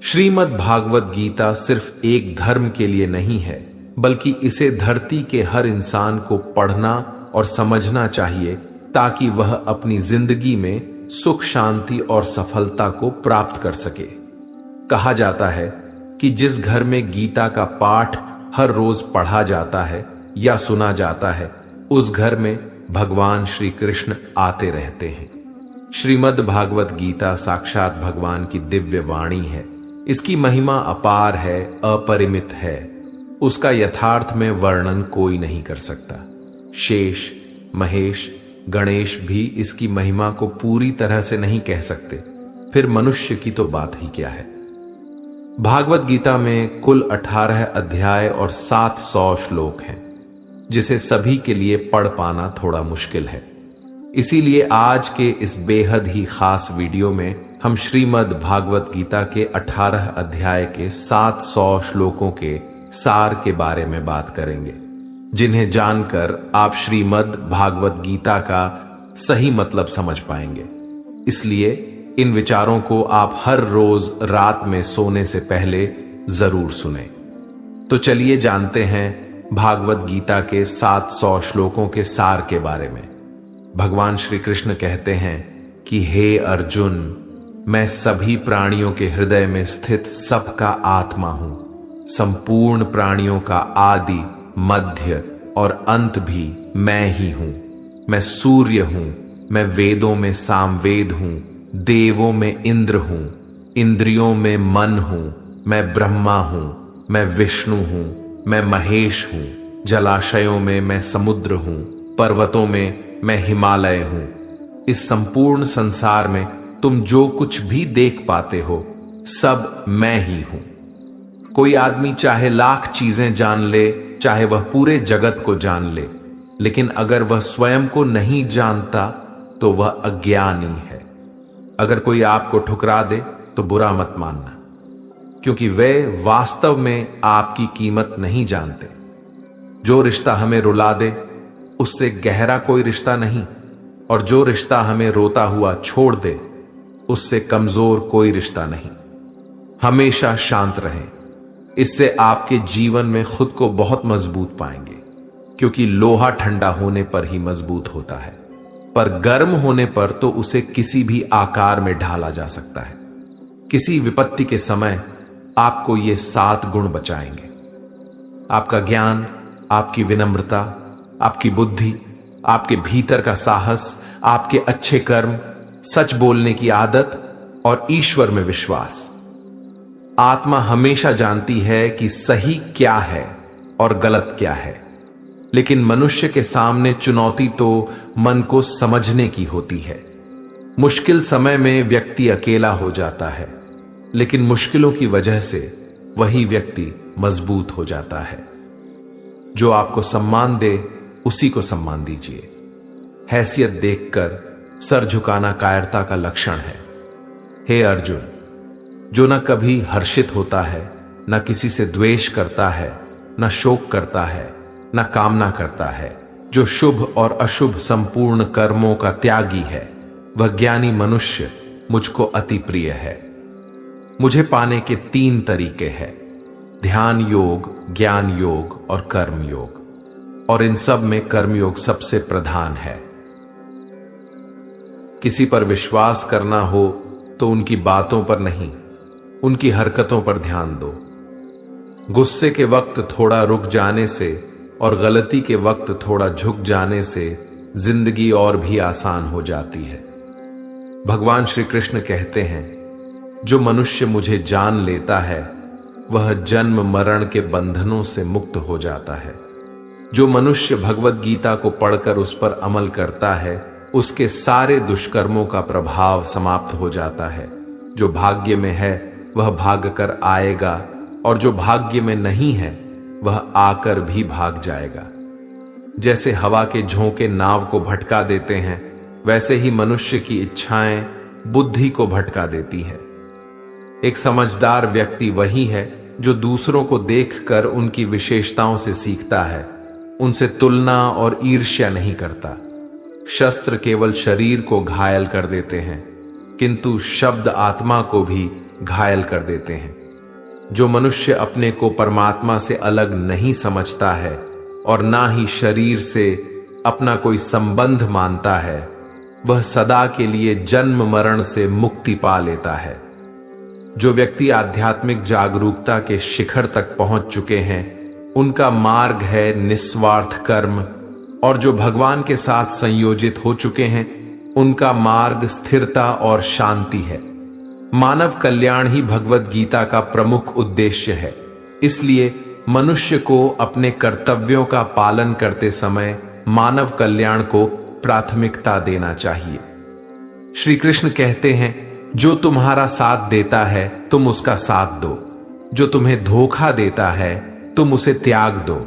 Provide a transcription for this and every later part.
श्रीमद् भागवत गीता सिर्फ एक धर्म के लिए नहीं है, बल्कि इसे धरती के हर इंसान को पढ़ना और समझना चाहिए ताकि वह अपनी जिंदगी में सुख, शांति और सफलता को प्राप्त कर सके। कहा जाता है कि जिस घर में गीता का पाठ हर रोज पढ़ा जाता है या सुना जाता है, उस घर में भगवान श्री कृष्ण आते रहते हैं। श्रीमद् भागवत गीता साक्षात भगवान की दिव्य वाणी है। इसकी महिमा अपार है, अपरिमित है। उसका यथार्थ में वर्णन कोई नहीं कर सकता। शेष, महेश, गणेश भी इसकी महिमा को पूरी तरह से नहीं कह सकते, फिर मनुष्य की तो बात ही क्या है। भागवत गीता में कुल 18 अध्याय और 700 श्लोक हैं, जिसे सभी के लिए पढ़ पाना थोड़ा मुश्किल है। इसीलिए आज के इस बेहद ही खास वीडियो में हम श्रीमद् भागवत गीता के 18 अध्याय के 700 श्लोकों के सार के बारे में बात करेंगे, जिन्हें जानकर आप श्रीमद् भागवत गीता का सही मतलब समझ पाएंगे। इसलिए इन विचारों को आप हर रोज रात में सोने से पहले जरूर सुनें। तो चलिए जानते हैं भागवत गीता के 700 श्लोकों के सार के बारे में। भगवान श्री कृष्ण कहते हैं कि हे अर्जुन, मैं सभी प्राणियों के हृदय में स्थित सबका आत्मा हूं। संपूर्ण प्राणियों का आदि, मध्य और अंत भी मैं ही हूं। मैं सूर्य हूं, मैं वेदों में सामवेद हूं, देवों में इंद्र हूं, इंद्रियों में मन हूं, मैं ब्रह्मा हूं, मैं विष्णु हूं, मैं महेश हूं, जलाशयों में मैं समुद्र हूं, पर्वतों में मैं हिमालय हूं। इस संपूर्ण संसार में तुम जो कुछ भी देख पाते हो, सब मैं ही हूं। कोई आदमी चाहे लाख चीजें जान ले, चाहे वह पूरे जगत को जान ले, लेकिन अगर वह स्वयं को नहीं जानता तो वह अज्ञानी है। अगर कोई आपको ठुकरा दे तो बुरा मत मानना, क्योंकि वे वास्तव में आपकी कीमत नहीं जानते। जो रिश्ता हमें रुला दे, उससे गहरा कोई रिश्ता नहीं, और जो रिश्ता हमें रोता हुआ छोड़ दे, उससे कमजोर कोई रिश्ता नहीं। हमेशा शांत रहें, इससे आपके जीवन में खुद को बहुत मजबूत पाएंगे, क्योंकि लोहा ठंडा होने पर ही मजबूत होता है, पर गर्म होने पर तो उसे किसी भी आकार में ढाला जा सकता है। किसी विपत्ति के समय आपको ये 7 गुण बचाएंगे: आपका ज्ञान, आपकी विनम्रता, आपकी बुद्धि, आपके भीतर का साहस, आपके अच्छे कर्म, सच बोलने की आदत और ईश्वर में विश्वास। आत्मा हमेशा जानती है कि सही क्या है और गलत क्या है, लेकिन मनुष्य के सामने चुनौती तो मन को समझने की होती है। मुश्किल समय में व्यक्ति अकेला हो जाता है, लेकिन मुश्किलों की वजह से वही व्यक्ति मजबूत हो जाता है। जो आपको सम्मान दे, उसी को सम्मान दीजिए। हैसियत देखकर सर झुकाना कायरता का लक्षण है। हे अर्जुन, जो न कभी हर्षित होता है, न किसी से द्वेष करता है, न शोक करता है, न कामना करता है, जो शुभ और अशुभ संपूर्ण कर्मों का त्यागी है, वह ज्ञानी मनुष्य मुझको अति प्रिय है। मुझे पाने के 3 तरीके हैं: ध्यान योग, ज्ञान योग और कर्म योग, और इन सब में कर्मयोग सबसे प्रधान है। किसी पर विश्वास करना हो तो उनकी बातों पर नहीं, उनकी हरकतों पर ध्यान दो। गुस्से के वक्त थोड़ा रुक जाने से और गलती के वक्त थोड़ा झुक जाने से जिंदगी और भी आसान हो जाती है। भगवान श्री कृष्ण कहते हैं, जो मनुष्य मुझे जान लेता है, वह जन्म मरण के बंधनों से मुक्त हो जाता है। जो मनुष्य भगवत गीता को पढ़कर उस पर अमल करता है, उसके सारे दुष्कर्मों का प्रभाव समाप्त हो जाता है। जो भाग्य में है वह भाग कर आएगा, और जो भाग्य में नहीं है वह आकर भी भाग जाएगा। जैसे हवा के झोंके नाव को भटका देते हैं, वैसे ही मनुष्य की इच्छाएं बुद्धि को भटका देती है। एक समझदार व्यक्ति वही है जो दूसरों को देखकर उनकी विशेषताओं से सीखता है, उनसे तुलना और ईर्ष्या नहीं करता। शस्त्र केवल शरीर को घायल कर देते हैं, किंतु शब्द आत्मा को भी घायल कर देते हैं। जो मनुष्य अपने को परमात्मा से अलग नहीं समझता है और ना ही शरीर से अपना कोई संबंध मानता है, वह सदा के लिए जन्म मरण से मुक्ति पा लेता है। जो व्यक्ति आध्यात्मिक जागरूकता के शिखर तक पहुंच चुके हैं, उनका मार्ग है निस्वार्थ कर्म, और जो भगवान के साथ संयोजित हो चुके हैं, उनका मार्ग स्थिरता और शांति है। मानव कल्याण ही भगवत गीता का प्रमुख उद्देश्य है। इसलिए मनुष्य को अपने कर्तव्यों का पालन करते समय मानव कल्याण को प्राथमिकता देना चाहिए। श्री कृष्ण कहते हैं, जो तुम्हारा साथ देता है तुम उसका साथ दो, जो तुम्हें धोखा देता है तुम उसे त्याग दो।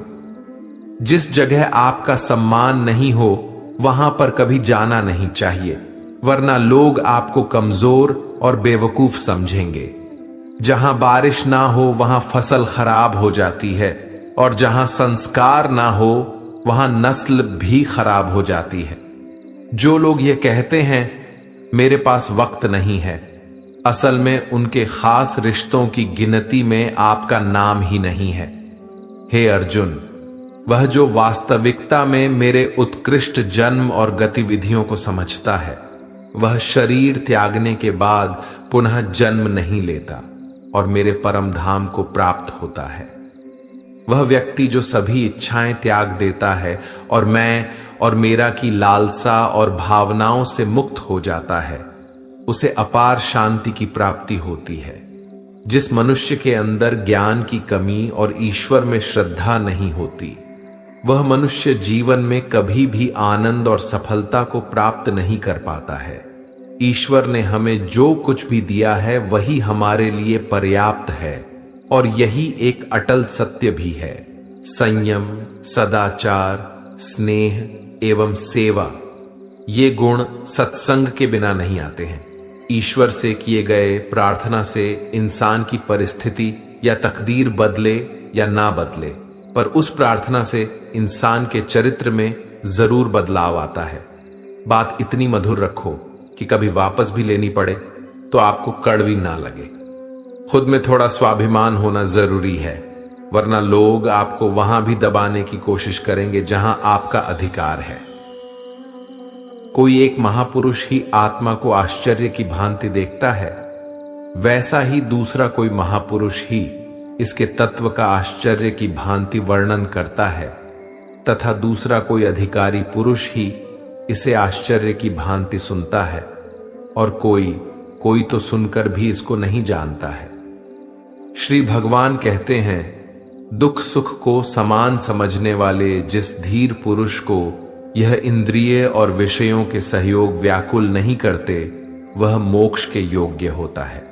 जिस जगह आपका सम्मान नहीं हो वहां पर कभी जाना नहीं चाहिए, वरना लोग आपको कमजोर और बेवकूफ समझेंगे। जहां बारिश ना हो वहां फसल खराब हो जाती है, और जहां संस्कार ना हो वहां नस्ल भी खराब हो जाती है। जो लोग ये कहते हैं मेरे पास वक्त नहीं है, असल में उनके खास रिश्तों की गिनती में आपका नाम ही नहीं है। हे अर्जुन, वह जो वास्तविकता में मेरे उत्कृष्ट जन्म और गतिविधियों को समझता है, वह शरीर त्यागने के बाद पुनः जन्म नहीं लेता और मेरे परम धाम को प्राप्त होता है। वह व्यक्ति जो सभी इच्छाएं त्याग देता है और मैं और मेरा की लालसा और भावनाओं से मुक्त हो जाता है, उसे अपार शांति की प्राप्ति होती है। जिस मनुष्य के अंदर ज्ञान की कमी और ईश्वर में श्रद्धा नहीं होती, वह मनुष्य जीवन में कभी भी आनंद और सफलता को प्राप्त नहीं कर पाता है। ईश्वर ने हमें जो कुछ भी दिया है वही हमारे लिए पर्याप्त है, और यही एक अटल सत्य भी है। संयम, सदाचार, स्नेह एवं सेवा, ये गुण सत्संग के बिना नहीं आते हैं। ईश्वर से किए गए प्रार्थना से इंसान की परिस्थिति या तकदीर बदले या ना बदले, पर उस प्रार्थना से इंसान के चरित्र में जरूर बदलाव आता है। बात इतनी मधुर रखो कि कभी वापस भी लेनी पड़े तो आपको कड़वी ना लगे। खुद में थोड़ा स्वाभिमान होना जरूरी है, वरना लोग आपको वहां भी दबाने की कोशिश करेंगे जहां आपका अधिकार है। कोई एक महापुरुष ही आत्मा को आश्चर्य की भांति देखता है, वैसा ही दूसरा कोई महापुरुष ही इसके तत्व का आश्चर्य की भांति वर्णन करता है, तथा दूसरा कोई अधिकारी पुरुष ही इसे आश्चर्य की भांति सुनता है, और कोई तो सुनकर भी इसको नहीं जानता है। श्री भगवान कहते हैं, दुख सुख को समान समझने वाले जिस धीर पुरुष को यह इंद्रिय और विषयों के सहयोग व्याकुल नहीं करते, वह मोक्ष के योग्य होता है।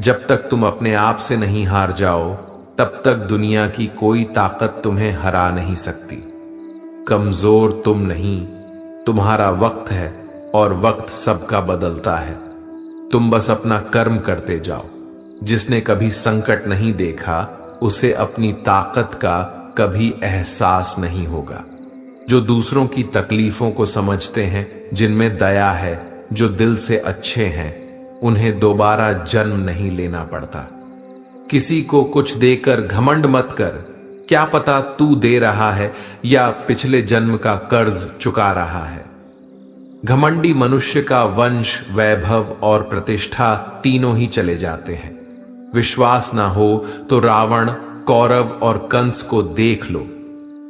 जब तक तुम अपने आप से नहीं हार जाओ, तब तक दुनिया की कोई ताकत तुम्हें हरा नहीं सकती। कमजोर तुम नहीं, तुम्हारा वक्त है, और वक्त सबका बदलता है। तुम बस अपना कर्म करते जाओ। जिसने कभी संकट नहीं देखा, उसे अपनी ताकत का कभी एहसास नहीं होगा। जो दूसरों की तकलीफों को समझते हैं, जिनमें दया है, जो दिल से अच्छे हैं, उन्हें दोबारा जन्म नहीं लेना पड़ता। किसी को कुछ देकर घमंड मत कर, क्या पता तू दे रहा है या पिछले जन्म का कर्ज चुका रहा है। घमंडी मनुष्य का वंश, वैभव और प्रतिष्ठा तीनों ही चले जाते हैं। विश्वास ना हो तो रावण, कौरव और कंस को देख लो।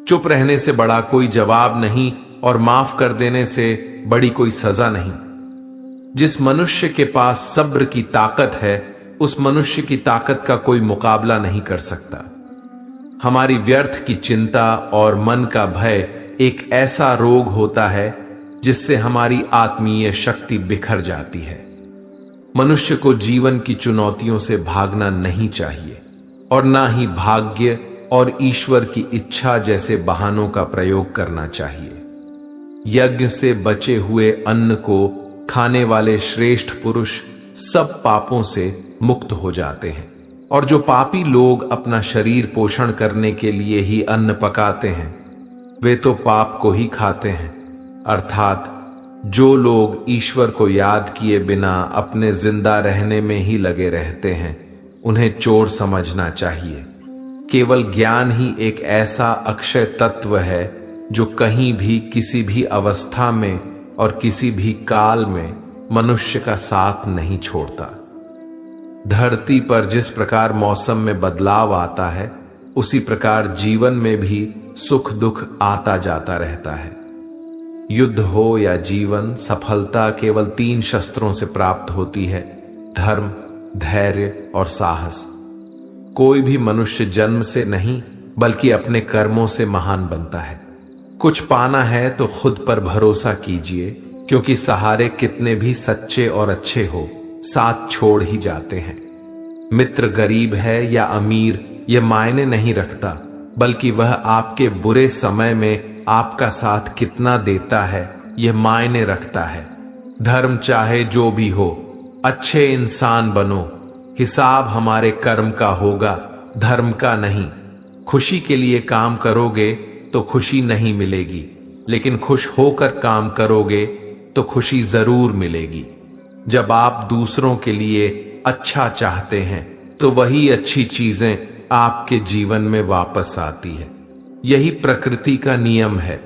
चुप रहने से बड़ा कोई जवाब नहीं, और माफ कर देने से बड़ी कोई सजा नहीं। जिस मनुष्य के पास सब्र की ताकत है, उस मनुष्य की ताकत का कोई मुकाबला नहीं कर सकता। हमारी व्यर्थ की चिंता और मन का भय एक ऐसा रोग होता है जिससे हमारी आत्मीय शक्ति बिखर जाती है। मनुष्य को जीवन की चुनौतियों से भागना नहीं चाहिए, और ना ही भाग्य और ईश्वर की इच्छा जैसे बहानों का प्रयोग करना चाहिए। यज्ञ से बचे हुए अन्न को खाने वाले श्रेष्ठ पुरुष सब पापों से मुक्त हो जाते हैं, और जो पापी लोग अपना शरीर पोषण करने के लिए ही अन्न पकाते हैं, वे तो पाप को ही खाते हैं, अर्थात जो लोग ईश्वर को याद किए बिना अपने जिंदा रहने में ही लगे रहते हैं, उन्हें चोर समझना चाहिए। केवल ज्ञान ही एक ऐसा अक्षय तत्व है जो कहीं भी, किसी भी अवस्था में और किसी भी काल में मनुष्य का साथ नहीं छोड़ता। धरती पर जिस प्रकार मौसम में बदलाव आता है, उसी प्रकार जीवन में भी सुख दुख आता जाता रहता है। युद्ध हो या जीवन, सफलता केवल 3 शस्त्रों से प्राप्त होती है: धर्म, धैर्य और साहस। कोई भी मनुष्य जन्म से नहीं बल्कि अपने कर्मों से महान बनता है। कुछ पाना है तो खुद पर भरोसा कीजिए, क्योंकि सहारे कितने भी सच्चे और अच्छे हो, साथ छोड़ ही जाते हैं। मित्र गरीब है या अमीर यह मायने नहीं रखता, बल्कि वह आपके बुरे समय में आपका साथ कितना देता है यह मायने रखता है। धर्म चाहे जो भी हो, अच्छे इंसान बनो। हिसाब हमारे कर्म का होगा, धर्म का नहीं। खुशी के लिए काम करोगे तो खुशी नहीं मिलेगी, लेकिन खुश होकर काम करोगे तो खुशी जरूर मिलेगी। जब आप दूसरों के लिए अच्छा चाहते हैं तो वही अच्छी चीजें आपके जीवन में वापस आती है। यही प्रकृति का नियम है।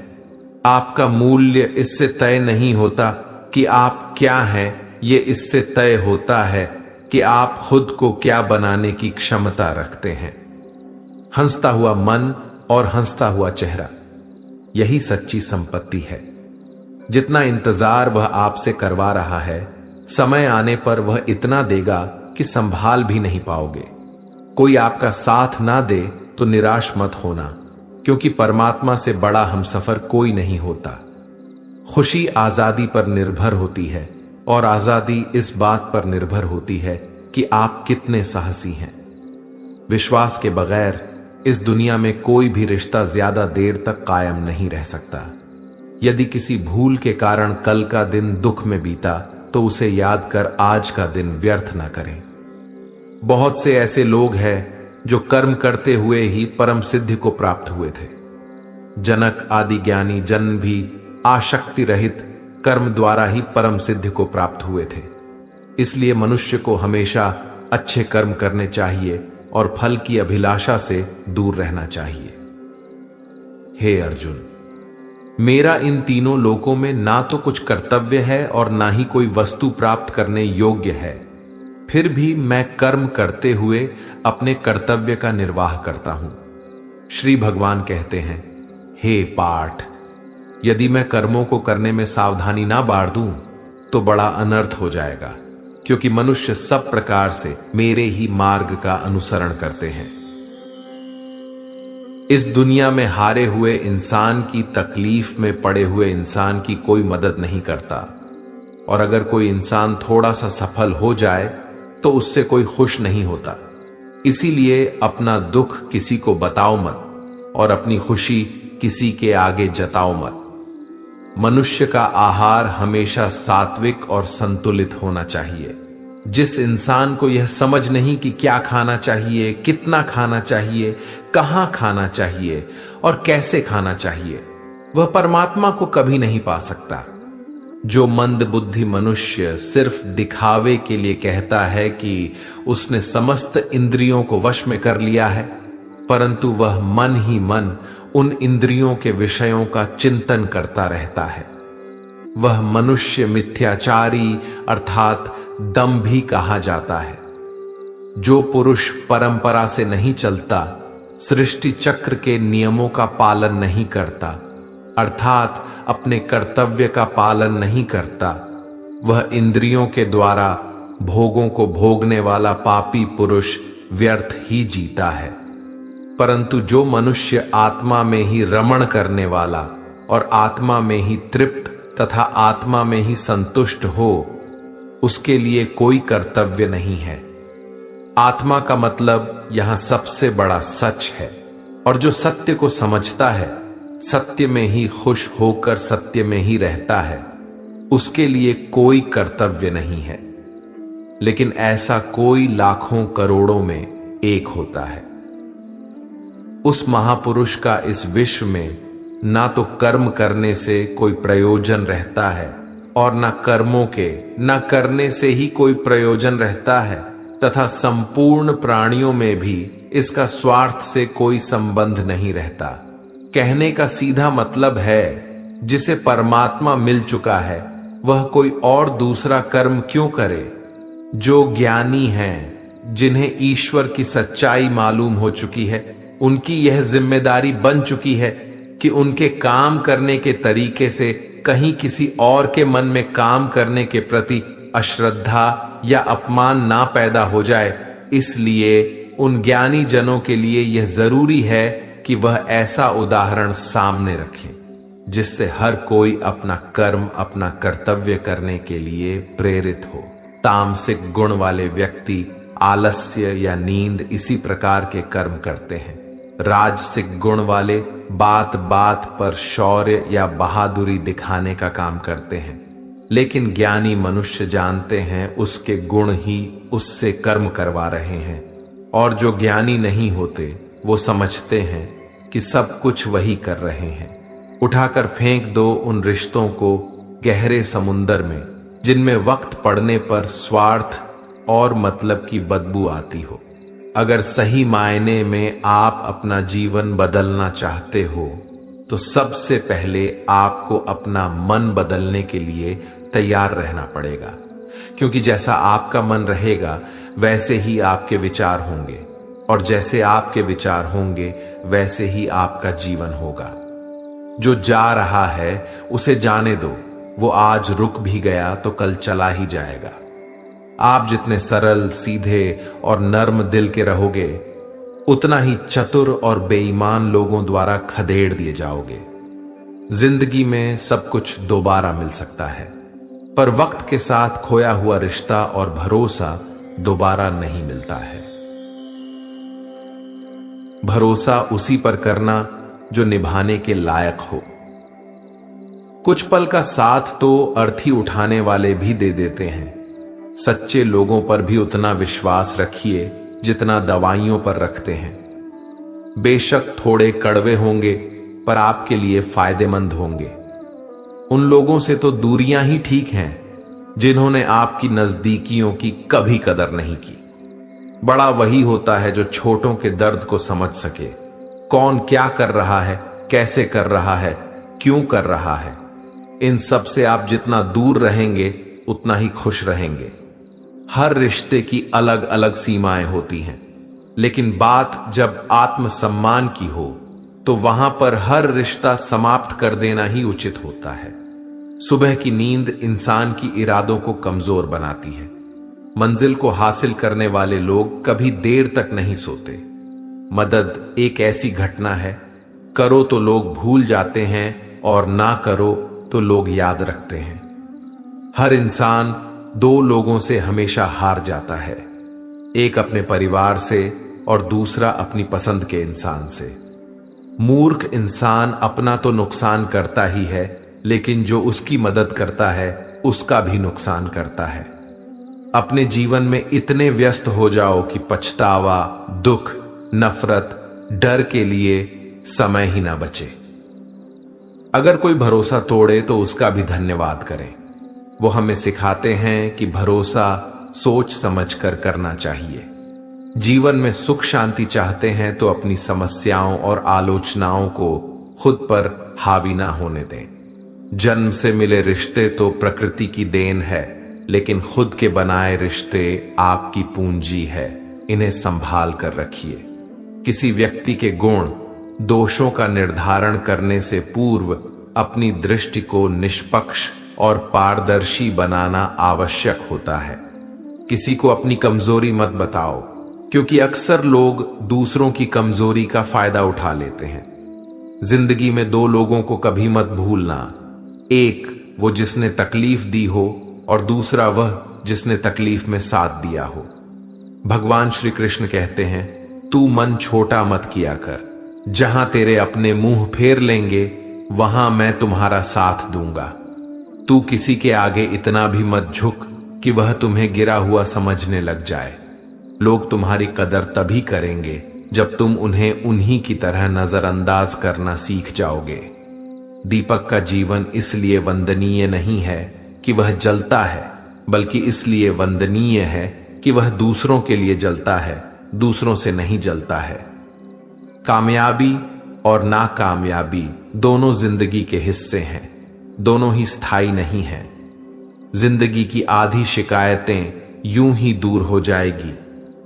आपका मूल्य इससे तय नहीं होता कि आप क्या हैं, ये इससे तय होता है कि आप खुद को क्या बनाने की क्षमता रखते हैं। हंसता हुआ मन और हंसता हुआ चेहरा, यही सच्ची संपत्ति है। जितना इंतजार वह आपसे करवा रहा है, समय आने पर वह इतना देगा कि संभाल भी नहीं पाओगे। कोई आपका साथ ना दे तो निराश मत होना, क्योंकि परमात्मा से बड़ा हमसफर कोई नहीं होता। खुशी आजादी पर निर्भर होती है, और आजादी इस बात पर निर्भर होती है कि आप कितने साहसी हैं। विश्वास के बगैर इस दुनिया में कोई भी रिश्ता ज्यादा देर तक कायम नहीं रह सकता। यदि किसी भूल के कारण कल का दिन दुख में बीता, तो उसे याद कर आज का दिन व्यर्थ ना करें। बहुत से ऐसे लोग हैं जो कर्म करते हुए ही परम सिद्धि को प्राप्त हुए थे। जनक आदि ज्ञानी जन भी आशक्ति रहित कर्म द्वारा ही परम सिद्धि को प्राप्त हुए थे। इसलिए मनुष्य को हमेशा अच्छे कर्म करने चाहिए और फल की अभिलाषा से दूर रहना चाहिए। हे अर्जुन, मेरा इन तीनों लोकों में ना तो कुछ कर्तव्य है और ना ही कोई वस्तु प्राप्त करने योग्य है। फिर भी मैं कर्म करते हुए अपने कर्तव्य का निर्वाह करता हूं। श्री भगवान कहते हैं, हे पाठ, यदि मैं कर्मों को करने में सावधानी ना बाढ़ दूं तो बड़ा अनर्थ हो जाएगा, क्योंकि मनुष्य सब प्रकार से मेरे ही मार्ग का अनुसरण करते हैं। इस दुनिया में हारे हुए इंसान की तकलीफ में पड़े हुए इंसान की कोई मदद नहीं करता, और अगर कोई इंसान थोड़ा सा सफल हो जाए तो उससे कोई खुश नहीं होता। इसीलिए अपना दुख किसी को बताओ मत और अपनी खुशी किसी के आगे जताओ मत। मनुष्य का आहार हमेशा सात्विक और संतुलित होना चाहिए। जिस इंसान को यह समझ नहीं कि क्या खाना चाहिए, कितना खाना चाहिए, कहां खाना चाहिए और कैसे खाना चाहिए, वह परमात्मा को कभी नहीं पा सकता। जो मंद बुद्धि मनुष्य सिर्फ दिखावे के लिए कहता है कि उसने समस्त इंद्रियों को वश में कर लिया है, परंतु वह मन ही मन उन इंद्रियों के विषयों का चिंतन करता रहता है, वह मनुष्य मिथ्याचारी अर्थात दंभी कहा जाता है। जो पुरुष परंपरा से नहीं चलता, सृष्टि चक्र के नियमों का पालन नहीं करता, अर्थात अपने कर्तव्य का पालन नहीं करता, वह इंद्रियों के द्वारा भोगों को भोगने वाला पापी पुरुष व्यर्थ ही जीता है। परंतु जो मनुष्य आत्मा में ही रमण करने वाला और आत्मा में ही तृप्त तथा आत्मा में ही संतुष्ट हो, उसके लिए कोई कर्तव्य नहीं है। आत्मा का मतलब यहां सबसे बड़ा सच है, और जो सत्य को समझता है, सत्य में ही खुश होकर सत्य में ही रहता है, उसके लिए कोई कर्तव्य नहीं है। लेकिन ऐसा कोई लाखों करोड़ों में एक होता है। उस महापुरुष का इस विश्व में ना तो कर्म करने से कोई प्रयोजन रहता है और न कर्मों के न करने से ही कोई प्रयोजन रहता है, तथा संपूर्ण प्राणियों में भी इसका स्वार्थ से कोई संबंध नहीं रहता। कहने का सीधा मतलब है, जिसे परमात्मा मिल चुका है वह कोई और दूसरा कर्म क्यों करे। जो ज्ञानी हैं, जिन्हें ईश्वर की सच्चाई मालूम हो चुकी है, उनकी यह जिम्मेदारी बन चुकी है कि उनके काम करने के तरीके से कहीं किसी और के मन में काम करने के प्रति अश्रद्धा या अपमान ना पैदा हो जाए। इसलिए उन ज्ञानी जनों के लिए यह जरूरी है कि वह ऐसा उदाहरण सामने रखें जिससे हर कोई अपना कर्म, अपना कर्तव्य करने के लिए प्रेरित हो। तामसिक गुण वाले व्यक्ति आलस्य या नींद इसी प्रकार के कर्म करते हैं। राजसिक गुण वाले बात बात पर शौर्य या बहादुरी दिखाने का काम करते हैं। लेकिन ज्ञानी मनुष्य जानते हैं उसके गुण ही उससे कर्म करवा रहे हैं, और जो ज्ञानी नहीं होते वो समझते हैं कि सब कुछ वही कर रहे हैं। उठाकर फेंक दो उन रिश्तों को गहरे समुंदर में जिनमें वक्त पड़ने पर स्वार्थ और मतलब की बदबू आती हो। अगर सही मायने में आप अपना जीवन बदलना चाहते हो तो सबसे पहले आपको अपना मन बदलने के लिए तैयार रहना पड़ेगा, क्योंकि जैसा आपका मन रहेगा वैसे ही आपके विचार होंगे, और जैसे आपके विचार होंगे वैसे ही आपका जीवन होगा। जो जा रहा है उसे जाने दो, वो आज रुक भी गया तो कल चला ही जाएगा। आप जितने सरल, सीधे और नर्म दिल के रहोगे, उतना ही चतुर और बेईमान लोगों द्वारा खदेड़ दिए जाओगे। जिंदगी में सब कुछ दोबारा मिल सकता है, पर वक्त के साथ खोया हुआ रिश्ता और भरोसा दोबारा नहीं मिलता है। भरोसा उसी पर करना जो निभाने के लायक हो। कुछ पल का साथ तो अर्थी उठाने वाले भी दे देते हैं। सच्चे लोगों पर भी उतना विश्वास रखिए जितना दवाइयों पर रखते हैं। बेशक थोड़े कड़वे होंगे पर आपके लिए फायदेमंद होंगे। उन लोगों से तो दूरियां ही ठीक हैं जिन्होंने आपकी नजदीकियों की कभी कदर नहीं की। बड़ा वही होता है जो छोटों के दर्द को समझ सके। कौन क्या कर रहा है, कैसे कर रहा है, क्यों कर रहा है, इन सब से आप जितना दूर रहेंगे उतना ही खुश रहेंगे। हर रिश्ते की अलग अलग सीमाएं होती हैं, लेकिन बात जब आत्मसम्मान की हो तो वहां पर हर रिश्ता समाप्त कर देना ही उचित होता है। सुबह की नींद इंसान की इरादों को कमजोर बनाती है। मंजिल को हासिल करने वाले लोग कभी देर तक नहीं सोते। मदद एक ऐसी घटना है, करो तो लोग भूल जाते हैं और ना करो तो लोग याद रखते हैं। हर इंसान दो लोगों से हमेशा हार जाता है, एक अपने परिवार से और दूसरा अपनी पसंद के इंसान से। मूर्ख इंसान अपना तो नुकसान करता ही है, लेकिन जो उसकी मदद करता है उसका भी नुकसान करता है। अपने जीवन में इतने व्यस्त हो जाओ कि पछतावा, दुख, नफरत, डर के लिए समय ही ना बचे। अगर कोई भरोसा तोड़े तो उसका भी धन्यवाद करें। वो हमें सिखाते हैं कि भरोसा सोच समझ कर करना चाहिए। जीवन में सुख शांति चाहते हैं तो अपनी समस्याओं और आलोचनाओं को खुद पर हावी ना होने दें। जन्म से मिले रिश्ते तो प्रकृति की देन है, लेकिन खुद के बनाए रिश्ते आपकी पूंजी है। इन्हें संभाल कर रखिए। किसी व्यक्ति के गुण, दोषों का निर्धारण करने से पूर्व अपनी दृष्टि को निष्पक्ष और पारदर्शी बनाना आवश्यक होता है। किसी को अपनी कमजोरी मत बताओ, क्योंकि अक्सर लोग दूसरों की कमजोरी का फायदा उठा लेते हैं। जिंदगी में दो लोगों को कभी मत भूलना, एक वो जिसने तकलीफ दी हो और दूसरा वह जिसने तकलीफ में साथ दिया हो। भगवान श्री कृष्ण कहते हैं, तू मन छोटा मत किया कर, जहां तेरे अपने मुंह फेर लेंगे वहां मैं तुम्हारा साथ दूंगा। तू किसी के आगे इतना भी मत झुक कि वह तुम्हें गिरा हुआ समझने लग जाए। लोग तुम्हारी कदर तभी करेंगे जब तुम उन्हें उन्हीं की तरह नजरअंदाज करना सीख जाओगे। दीपक का जीवन इसलिए वंदनीय नहीं है कि वह जलता है, बल्कि इसलिए वंदनीय है कि वह दूसरों के लिए जलता है, दूसरों से नहीं जलता है। कामयाबी और नाकामयाबी दोनों जिंदगी के हिस्से हैं, दोनों ही स्थायी नहीं हैं। जिंदगी की आधी शिकायतें यूं ही दूर हो जाएगी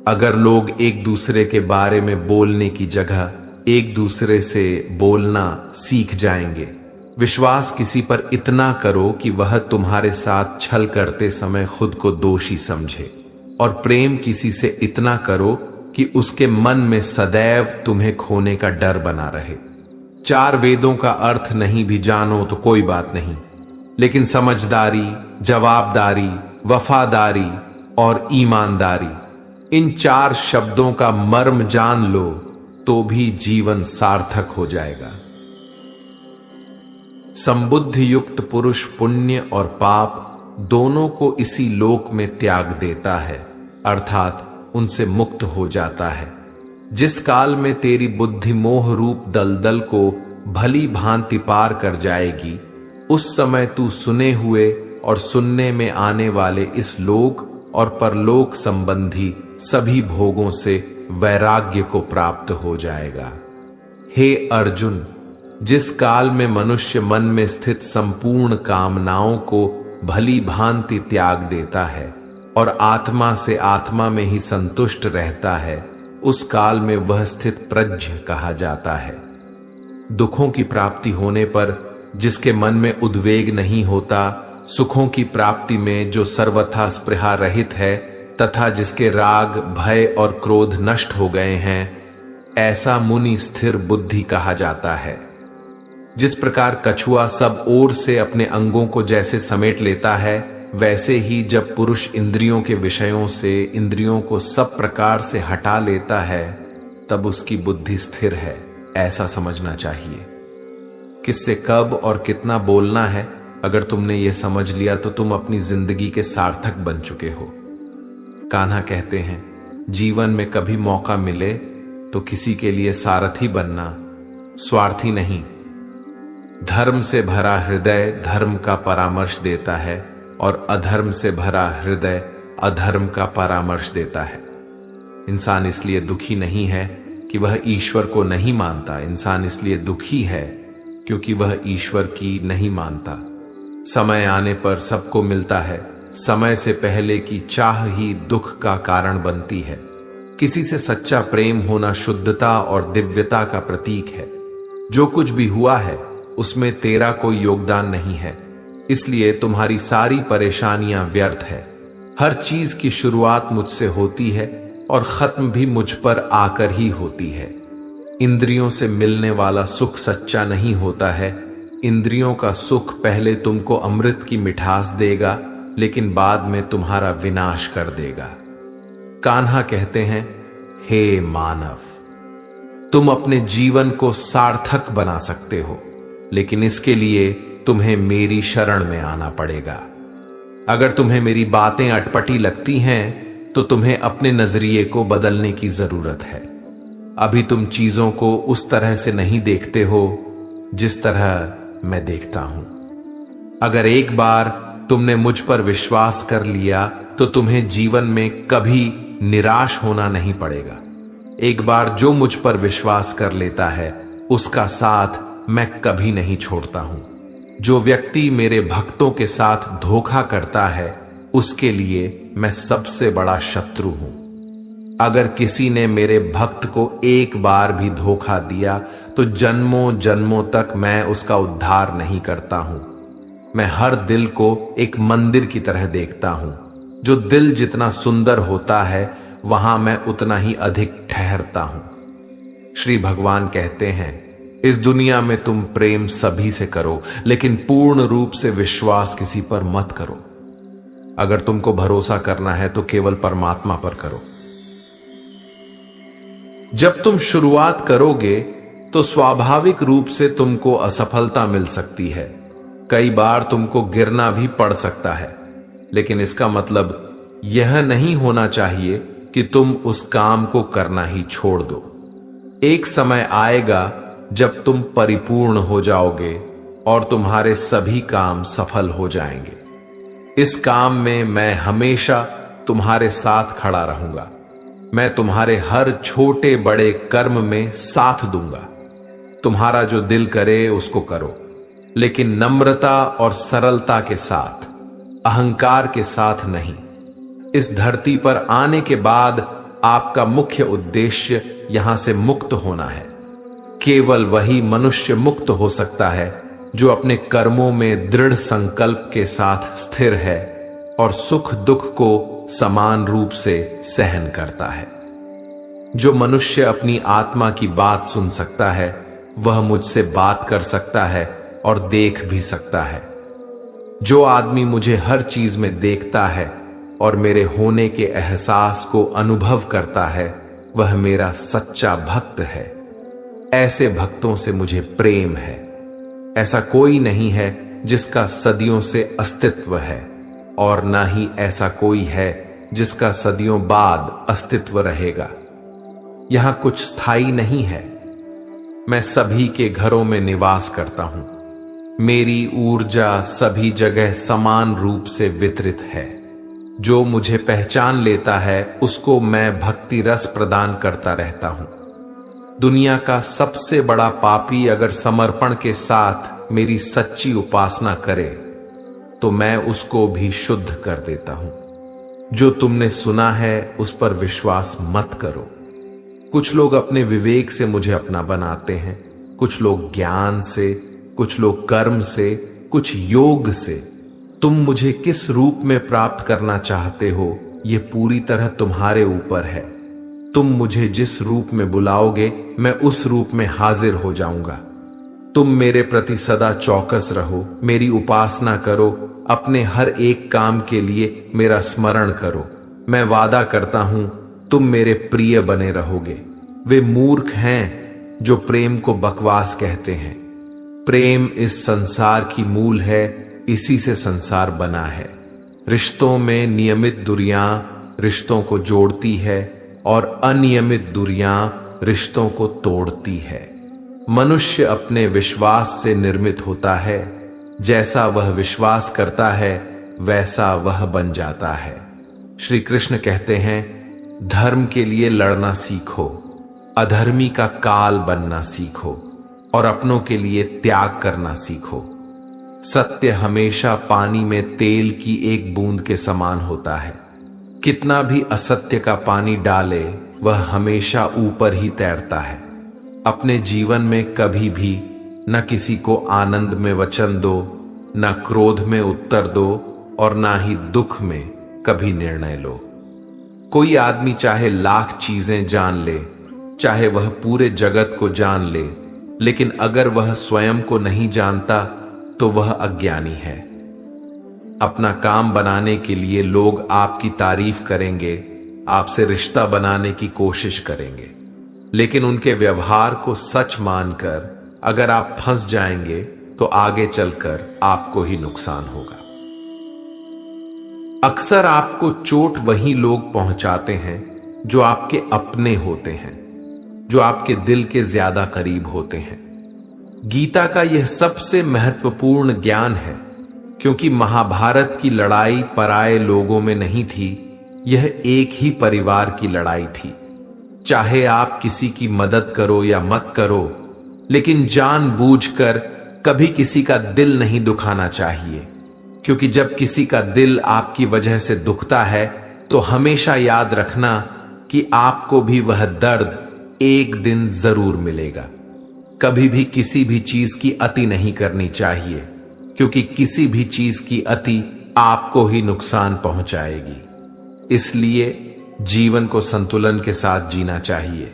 अगर लोग एक दूसरे के बारे में बोलने की जगह एक दूसरे से बोलना सीख जाएंगे। विश्वास किसी पर इतना करो कि वह तुम्हारे साथ छल करते समय खुद को दोषी समझे, और प्रेम किसी से इतना करो कि उसके मन में सदैव तुम्हें खोने का डर बना रहे। 4 वेदों का अर्थ नहीं भी जानो तो कोई बात नहीं, लेकिन समझदारी, जवाबदारी, वफादारी और ईमानदारी, इन 4 शब्दों का मर्म जान लो तो भी जीवन सार्थक हो जाएगा। संबुद्धि युक्त पुरुष पुण्य और पाप दोनों को इसी लोक में त्याग देता है, अर्थात उनसे मुक्त हो जाता है। जिस काल में तेरी बुद्धि मोह रूप दलदल को भली भांति पार कर जाएगी, उस समय तू सुने हुए और सुनने में आने वाले इस लोक और परलोक संबंधी सभी भोगों से वैराग्य को प्राप्त हो जाएगा। हे अर्जुन, जिस काल में मनुष्य मन में स्थित संपूर्ण कामनाओं को भली भांति त्याग देता है और आत्मा से आत्मा में ही संतुष्ट रहता है, उस काल में वह स्थित प्रज्ञ कहा जाता है। दुखों की प्राप्ति होने पर जिसके मन में उद्वेग नहीं होता, सुखों की प्राप्ति में जो सर्वथा स्पृहा रहित है तथा जिसके राग, भय और क्रोध नष्ट हो गए हैं, ऐसा मुनि स्थिर बुद्धि कहा जाता है। जिस प्रकार कछुआ सब ओर से अपने अंगों को जैसे समेट लेता है, वैसे ही जब पुरुष इंद्रियों के विषयों से इंद्रियों को सब प्रकार से हटा लेता है, तब उसकी बुद्धि स्थिर है, ऐसा समझना चाहिए। किससे कब और कितना बोलना है, अगर तुमने ये समझ लिया तो तुम अपनी जिंदगी के सार्थक बन चुके हो। कान्हा कहते हैं, जीवन में कभी मौका मिले तो किसी के लिए सारथी बनना, स्वार्थी नहीं। धर्म से भरा हृदय धर्म का परामर्श देता है और अधर्म से भरा हृदय अधर्म का परामर्श देता है। इंसान इसलिए दुखी नहीं है कि वह ईश्वर को नहीं मानता, इंसान इसलिए दुखी है क्योंकि वह ईश्वर की नहीं मानता। समय आने पर सबको मिलता है, समय से पहले की चाह ही दुख का कारण बनती है। किसी से सच्चा प्रेम होना शुद्धता और दिव्यता का प्रतीक है। जो कुछ भी हुआ है उसमें तेरा कोई योगदान नहीं है, इसलिए तुम्हारी सारी परेशानियां व्यर्थ है। हर चीज की शुरुआत मुझसे होती है और खत्म भी मुझ पर आकर ही होती है। इंद्रियों से मिलने वाला सुख सच्चा नहीं होता है। इंद्रियों का सुख पहले तुमको अमृत की मिठास देगा, लेकिन बाद में तुम्हारा विनाश कर देगा। कान्हा कहते हैं, हे मानव, तुम अपने जीवन को सार्थक बना सकते हो, लेकिन इसके लिए तुम्हें मेरी शरण में आना पड़ेगा। अगर तुम्हें मेरी बातें अटपटी लगती हैं तो तुम्हें अपने नजरिए को बदलने की जरूरत है। अभी तुम चीजों को उस तरह से नहीं देखते हो जिस तरह मैं देखता हूं। अगर एक बार तुमने मुझ पर विश्वास कर लिया तो तुम्हें जीवन में कभी निराश होना नहीं पड़ेगा। एक बार जो मुझ पर विश्वास कर लेता है उसका साथ मैं कभी नहीं छोड़ता हूं। जो व्यक्ति मेरे भक्तों के साथ धोखा करता है उसके लिए मैं सबसे बड़ा शत्रु हूं। अगर किसी ने मेरे भक्त को एक बार भी धोखा दिया तो जन्मों जन्मों तक मैं उसका उद्धार नहीं करता हूं। मैं हर दिल को एक मंदिर की तरह देखता हूं। जो दिल जितना सुंदर होता है वहां मैं उतना ही अधिक ठहरता हूं। श्री भगवान कहते हैं, इस दुनिया में तुम प्रेम सभी से करो, लेकिन पूर्ण रूप से विश्वास किसी पर मत करो। अगर तुमको भरोसा करना है तो केवल परमात्मा पर करो। जब तुम शुरुआत करोगे तो स्वाभाविक रूप से तुमको असफलता मिल सकती है। कई बार तुमको गिरना भी पड़ सकता है, लेकिन इसका मतलब यह नहीं होना चाहिए कि तुम उस काम को करना ही छोड़ दो। एक समय आएगा जब तुम परिपूर्ण हो जाओगे और तुम्हारे सभी काम सफल हो जाएंगे। इस काम में मैं हमेशा तुम्हारे साथ खड़ा रहूंगा। मैं तुम्हारे हर छोटे बड़े कर्म में साथ दूंगा। तुम्हारा जो दिल करे उसको करो, लेकिन नम्रता और सरलता के साथ, अहंकार के साथ नहीं। इस धरती पर आने के बाद आपका मुख्य उद्देश्य यहां से मुक्त होना है। केवल वही मनुष्य मुक्त हो सकता है जो अपने कर्मों में दृढ़ संकल्प के साथ स्थिर है और सुख दुख को समान रूप से सहन करता है। जो मनुष्य अपनी आत्मा की बात सुन सकता है वह मुझसे बात कर सकता है और देख भी सकता है। जो आदमी मुझे हर चीज में देखता है और मेरे होने के एहसास को अनुभव करता है वह मेरा सच्चा भक्त है। ऐसे भक्तों से मुझे प्रेम है। ऐसा कोई नहीं है जिसका सदियों से अस्तित्व है, और ना ही ऐसा कोई है जिसका सदियों बाद अस्तित्व रहेगा। यहां कुछ स्थायी नहीं है। मैं सभी के घरों में निवास करता हूं। मेरी ऊर्जा सभी जगह समान रूप से वितरित है। जो मुझे पहचान लेता है उसको मैं भक्ति रस प्रदान करता रहता हूं। दुनिया का सबसे बड़ा पापी अगर समर्पण के साथ मेरी सच्ची उपासना करे तो मैं उसको भी शुद्ध कर देता हूं। जो तुमने सुना है उस पर विश्वास मत करो। कुछ लोग अपने विवेक से मुझे अपना बनाते हैं, कुछ लोग ज्ञान से, कुछ लोग कर्म से, कुछ योग से। तुम मुझे किस रूप में प्राप्त करना चाहते हो यह पूरी तरह तुम्हारे ऊपर है। तुम मुझे जिस रूप में बुलाओगे मैं उस रूप में हाजिर हो जाऊंगा। तुम मेरे प्रति सदा चौकस रहो, मेरी उपासना करो, अपने हर एक काम के लिए मेरा स्मरण करो। मैं वादा करता हूं तुम मेरे प्रिय बने रहोगे। वे मूर्ख हैं जो प्रेम को बकवास कहते हैं। प्रेम इस संसार की मूल है, इसी से संसार बना है। रिश्तों में नियमित दूरियां रिश्तों को जोड़ती है और अनियमित दूरियां रिश्तों को तोड़ती है। मनुष्य अपने विश्वास से निर्मित होता है। जैसा वह विश्वास करता है वैसा वह बन जाता है। श्री कृष्ण कहते हैं, धर्म के लिए लड़ना सीखो, अधर्मी का काल बनना सीखो और अपनों के लिए त्याग करना सीखो। सत्य हमेशा पानी में तेल की एक बूंद के समान होता है। कितना भी असत्य का पानी डाले वह हमेशा ऊपर ही तैरता है। अपने जीवन में कभी भी न किसी को आनंद में वचन दो, न क्रोध में उत्तर दो और न ही दुख में कभी निर्णय लो। कोई आदमी चाहे लाख चीजें जान ले, चाहे वह पूरे जगत को जान ले, लेकिन अगर वह स्वयं को नहीं जानता तो वह अज्ञानी है। अपना काम बनाने के लिए लोग आपकी तारीफ करेंगे, आपसे रिश्ता बनाने की कोशिश करेंगे, लेकिन उनके व्यवहार को सच मानकर अगर आप फंस जाएंगे तो आगे चलकर आपको ही नुकसान होगा। अक्सर आपको चोट वही लोग पहुंचाते हैं जो आपके अपने होते हैं, जो आपके दिल के ज्यादा करीब होते हैं। गीता का यह सबसे महत्वपूर्ण ज्ञान है, क्योंकि महाभारत की लड़ाई पराये लोगों में नहीं थी, यह एक ही परिवार की लड़ाई थी। चाहे आप किसी की मदद करो या मत करो, लेकिन जानबूझकर कभी किसी का दिल नहीं दुखाना चाहिए, क्योंकि जब किसी का दिल आपकी वजह से दुखता है तो हमेशा याद रखना कि आपको भी वह दर्द एक दिन जरूर मिलेगा। कभी भी किसी भी चीज की अति नहीं करनी चाहिए, क्योंकि किसी भी चीज की अति आपको ही नुकसान पहुंचाएगी। इसलिए जीवन को संतुलन के साथ जीना चाहिए।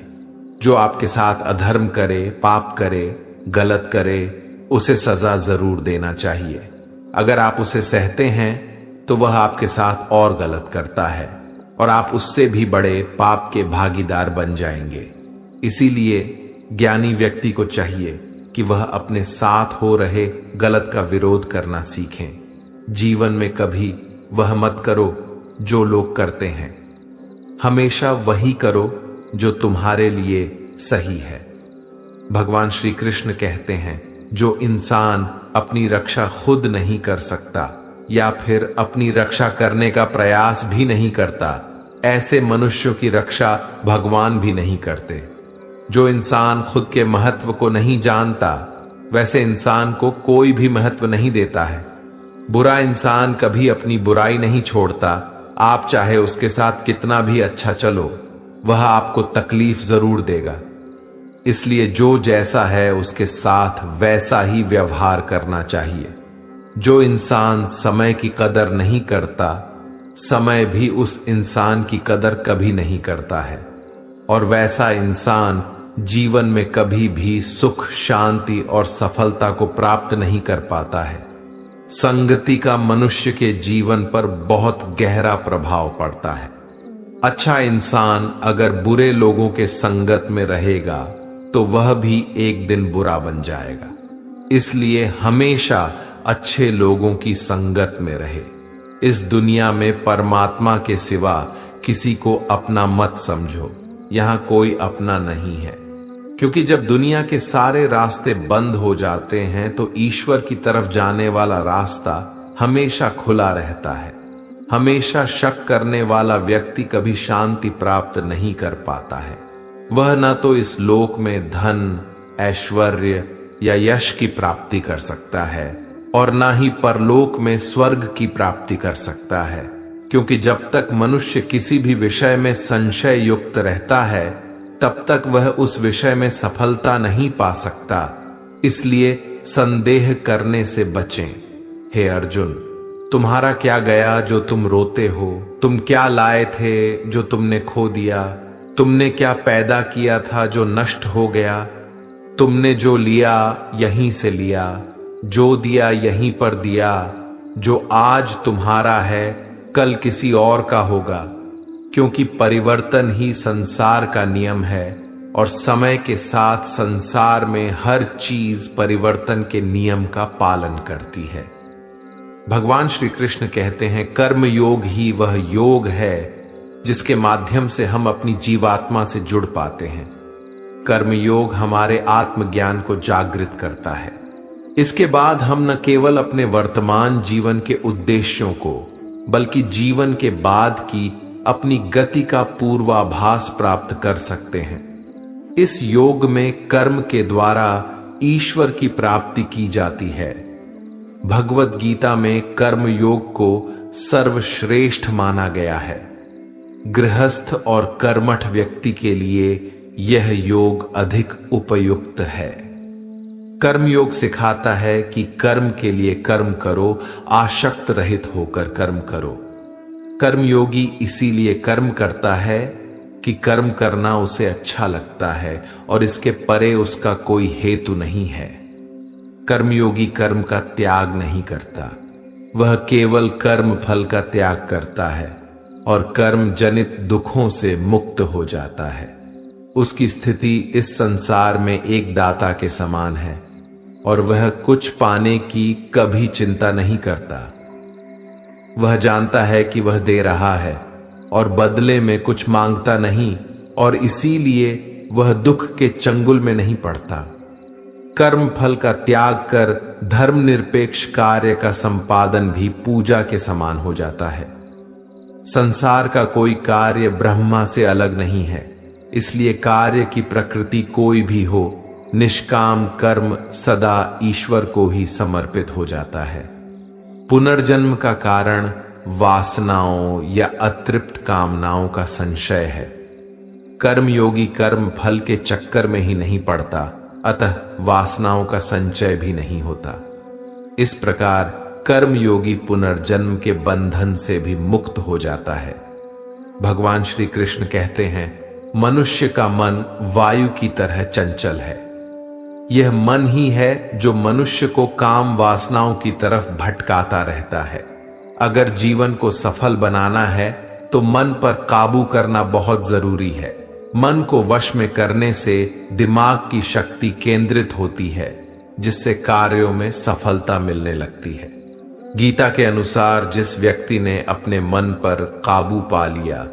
जो आपके साथ अधर्म करे, पाप करे, गलत करे, उसे सजा जरूर देना चाहिए। अगर आप उसे सहते हैं तो वह आपके साथ और गलत करता है और आप उससे भी बड़े पाप के भागीदार बन जाएंगे। इसीलिए ज्ञानी व्यक्ति को चाहिए कि वह अपने साथ हो रहे गलत का विरोध करना सीखें। जीवन में कभी वह मत करो जो लोग करते हैं, हमेशा वही करो जो तुम्हारे लिए सही है। भगवान श्री कृष्ण कहते हैं, जो इंसान अपनी रक्षा खुद नहीं कर सकता या फिर अपनी रक्षा करने का प्रयास भी नहीं करता, ऐसे मनुष्यों की रक्षा भगवान भी नहीं करते। जो इंसान खुद के महत्व को नहीं जानता, वैसे इंसान को कोई भी महत्व नहीं देता है। बुरा इंसान कभी अपनी बुराई नहीं छोड़ता। आप चाहे उसके साथ कितना भी अच्छा चलो, वह आपको तकलीफ जरूर देगा। इसलिए जो जैसा है उसके साथ वैसा ही व्यवहार करना चाहिए। जो इंसान समय की कदर नहीं करता, समय भी उस इंसान की कदर कभी नहीं करता है, और वैसा इंसान जीवन में कभी भी सुख, शांति और सफलता को प्राप्त नहीं कर पाता है। संगति का मनुष्य के जीवन पर बहुत गहरा प्रभाव पड़ता है। अच्छा इंसान अगर बुरे लोगों के संगत में रहेगा तो वह भी एक दिन बुरा बन जाएगा। इसलिए हमेशा अच्छे लोगों की संगत में रहे। इस दुनिया में परमात्मा के सिवा किसी को अपना मत समझो। यहां कोई अपना नहीं है, क्योंकि जब दुनिया के सारे रास्ते बंद हो जाते हैं तो ईश्वर की तरफ जाने वाला रास्ता हमेशा खुला रहता है। हमेशा शक करने वाला व्यक्ति कभी शांति प्राप्त नहीं कर पाता है। वह न तो इस लोक में धन, ऐश्वर्य या यश की प्राप्ति कर सकता है और न ही परलोक में स्वर्ग की प्राप्ति कर सकता है, क्योंकि जब तक मनुष्य किसी भी विषय में संशय युक्त रहता है तब तक वह उस विषय में सफलता नहीं पा सकता। इसलिए संदेह करने से बचें। हे अर्जुन, तुम्हारा क्या गया जो तुम रोते हो? तुम क्या लाए थे जो तुमने खो दिया? तुमने क्या पैदा किया था जो नष्ट हो गया? तुमने जो लिया यहीं से लिया, जो दिया यहीं पर दिया। जो आज तुम्हारा है कल किसी और का होगा, क्योंकि परिवर्तन ही संसार का नियम है और समय के साथ संसार में हर चीज परिवर्तन के नियम का पालन करती है। भगवान श्री कृष्ण कहते हैं, कर्म योग ही वह योग है जिसके माध्यम से हम अपनी जीवात्मा से जुड़ पाते हैं। कर्म योग हमारे आत्मज्ञान को जागृत करता है। इसके बाद हम न केवल अपने वर्तमान जीवन के उद्देश्यों को, बल्कि जीवन के बाद की अपनी गति का पूर्वाभास प्राप्त कर सकते हैं। इस योग में कर्म के द्वारा ईश्वर की प्राप्ति की जाती है। भगवत गीता में कर्म योग को सर्वश्रेष्ठ माना गया है। गृहस्थ और कर्मठ व्यक्ति के लिए यह योग अधिक उपयुक्त है। कर्म योग सिखाता है कि कर्म के लिए कर्म करो, आसक्त रहित होकर कर्म करो। कर्मयोगी इसीलिए कर्म करता है कि कर्म करना उसे अच्छा लगता है और इसके परे उसका कोई हेतु नहीं है। कर्मयोगी कर्म का त्याग नहीं करता, वह केवल कर्म फल का त्याग करता है और कर्म जनित दुखों से मुक्त हो जाता है। उसकी स्थिति इस संसार में एक दाता के समान है और वह कुछ पाने की कभी चिंता नहीं करता। वह जानता है कि वह दे रहा है और बदले में कुछ मांगता नहीं, और इसीलिए वह दुख के चंगुल में नहीं पड़ता। कर्म फल का त्याग कर धर्मनिरपेक्ष कार्य का संपादन भी पूजा के समान हो जाता है। संसार का कोई कार्य ब्रह्मा से अलग नहीं है, इसलिए कार्य की प्रकृति कोई भी हो, निष्काम कर्म सदा ईश्वर को ही समर्पित हो जाता है। पुनर्जन्म का कारण वासनाओं या अतृप्त कामनाओं का संशय है। कर्मयोगी कर्म फल के चक्कर में ही नहीं पड़ता, अतः वासनाओं का संचय भी नहीं होता। इस प्रकार कर्मयोगी पुनर्जन्म के बंधन से भी मुक्त हो जाता है। भगवान श्री कृष्ण कहते हैं, मनुष्य का मन वायु की तरह चंचल है। यह मन ही है जो मनुष्य को काम वासनाओं की तरफ भटकाता रहता है। अगर जीवन को सफल बनाना है तो मन पर काबू करना बहुत जरूरी है। मन को वश में करने से दिमाग की शक्ति केंद्रित होती है, जिससे कार्यों में सफलता मिलने लगती है। गीता के अनुसार जिस व्यक्ति ने अपने मन पर काबू पा लिया,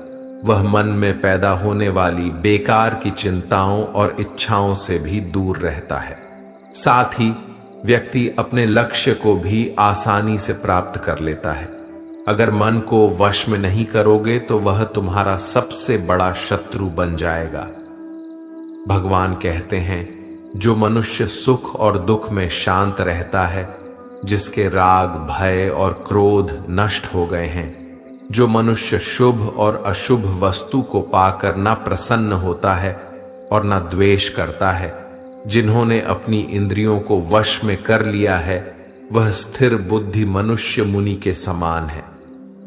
वह मन में पैदा होने वाली बेकार की चिंताओं और इच्छाओं से भी दूर रहता है। साथ ही व्यक्ति अपने लक्ष्य को भी आसानी से प्राप्त कर लेता है। अगर मन को वश में नहीं करोगे तो वह तुम्हारा सबसे बड़ा शत्रु बन जाएगा। भगवान कहते हैं, जो मनुष्य सुख और दुख में शांत रहता है, जिसके राग, भय और क्रोध नष्ट हो गए हैं, जो मनुष्य शुभ और अशुभ वस्तु को पाकर न प्रसन्न होता है और न द्वेष करता है, जिन्होंने अपनी इंद्रियों को वश में कर लिया है, वह स्थिर बुद्धि मनुष्य मुनि के समान है।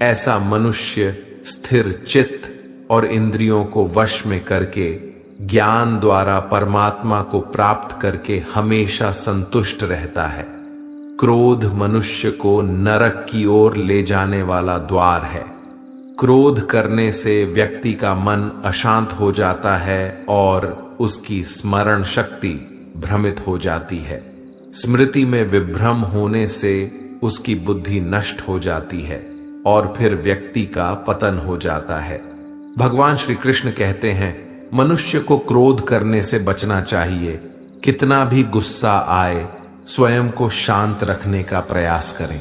ऐसा मनुष्य स्थिर चित्त और इंद्रियों को वश में करके ज्ञान द्वारा परमात्मा को प्राप्त करके हमेशा संतुष्ट रहता है। क्रोध मनुष्य को नरक की ओर ले जाने वाला द्वार है। क्रोध करने से व्यक्ति का मन अशांत हो जाता है और उसकी स्मरण शक्ति भ्रमित हो जाती है। स्मृति में विभ्रम होने से उसकी बुद्धि नष्ट हो जाती है और फिर व्यक्ति का पतन हो जाता है। भगवान श्री कृष्ण कहते हैं, मनुष्य को क्रोध करने से बचना चाहिए। कितना भी गुस्सा आए, स्वयं को शांत रखने का प्रयास करें।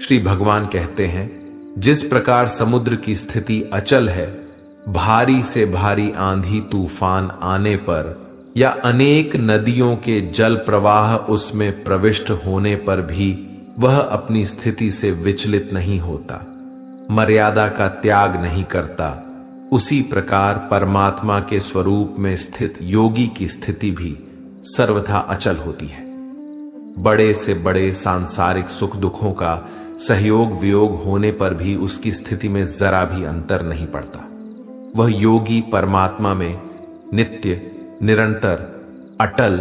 श्री भगवान कहते हैं, जिस प्रकार समुद्र की स्थिति अचल है, भारी से भारी आंधी तूफान आने पर या अनेक नदियों के जल प्रवाह उसमें प्रविष्ट होने पर भी वह अपनी स्थिति से विचलित नहीं होता, मर्यादा का त्याग नहीं करता, उसी प्रकार परमात्मा के स्वरूप में स्थित योगी की स्थिति भी सर्वथा अचल होती है। बड़े से बड़े सांसारिक सुख दुखों का सहयोग वियोग होने पर भी उसकी स्थिति में जरा भी अंतर नहीं पड़ता। वह योगी परमात्मा में नित्य, निरंतर, अटल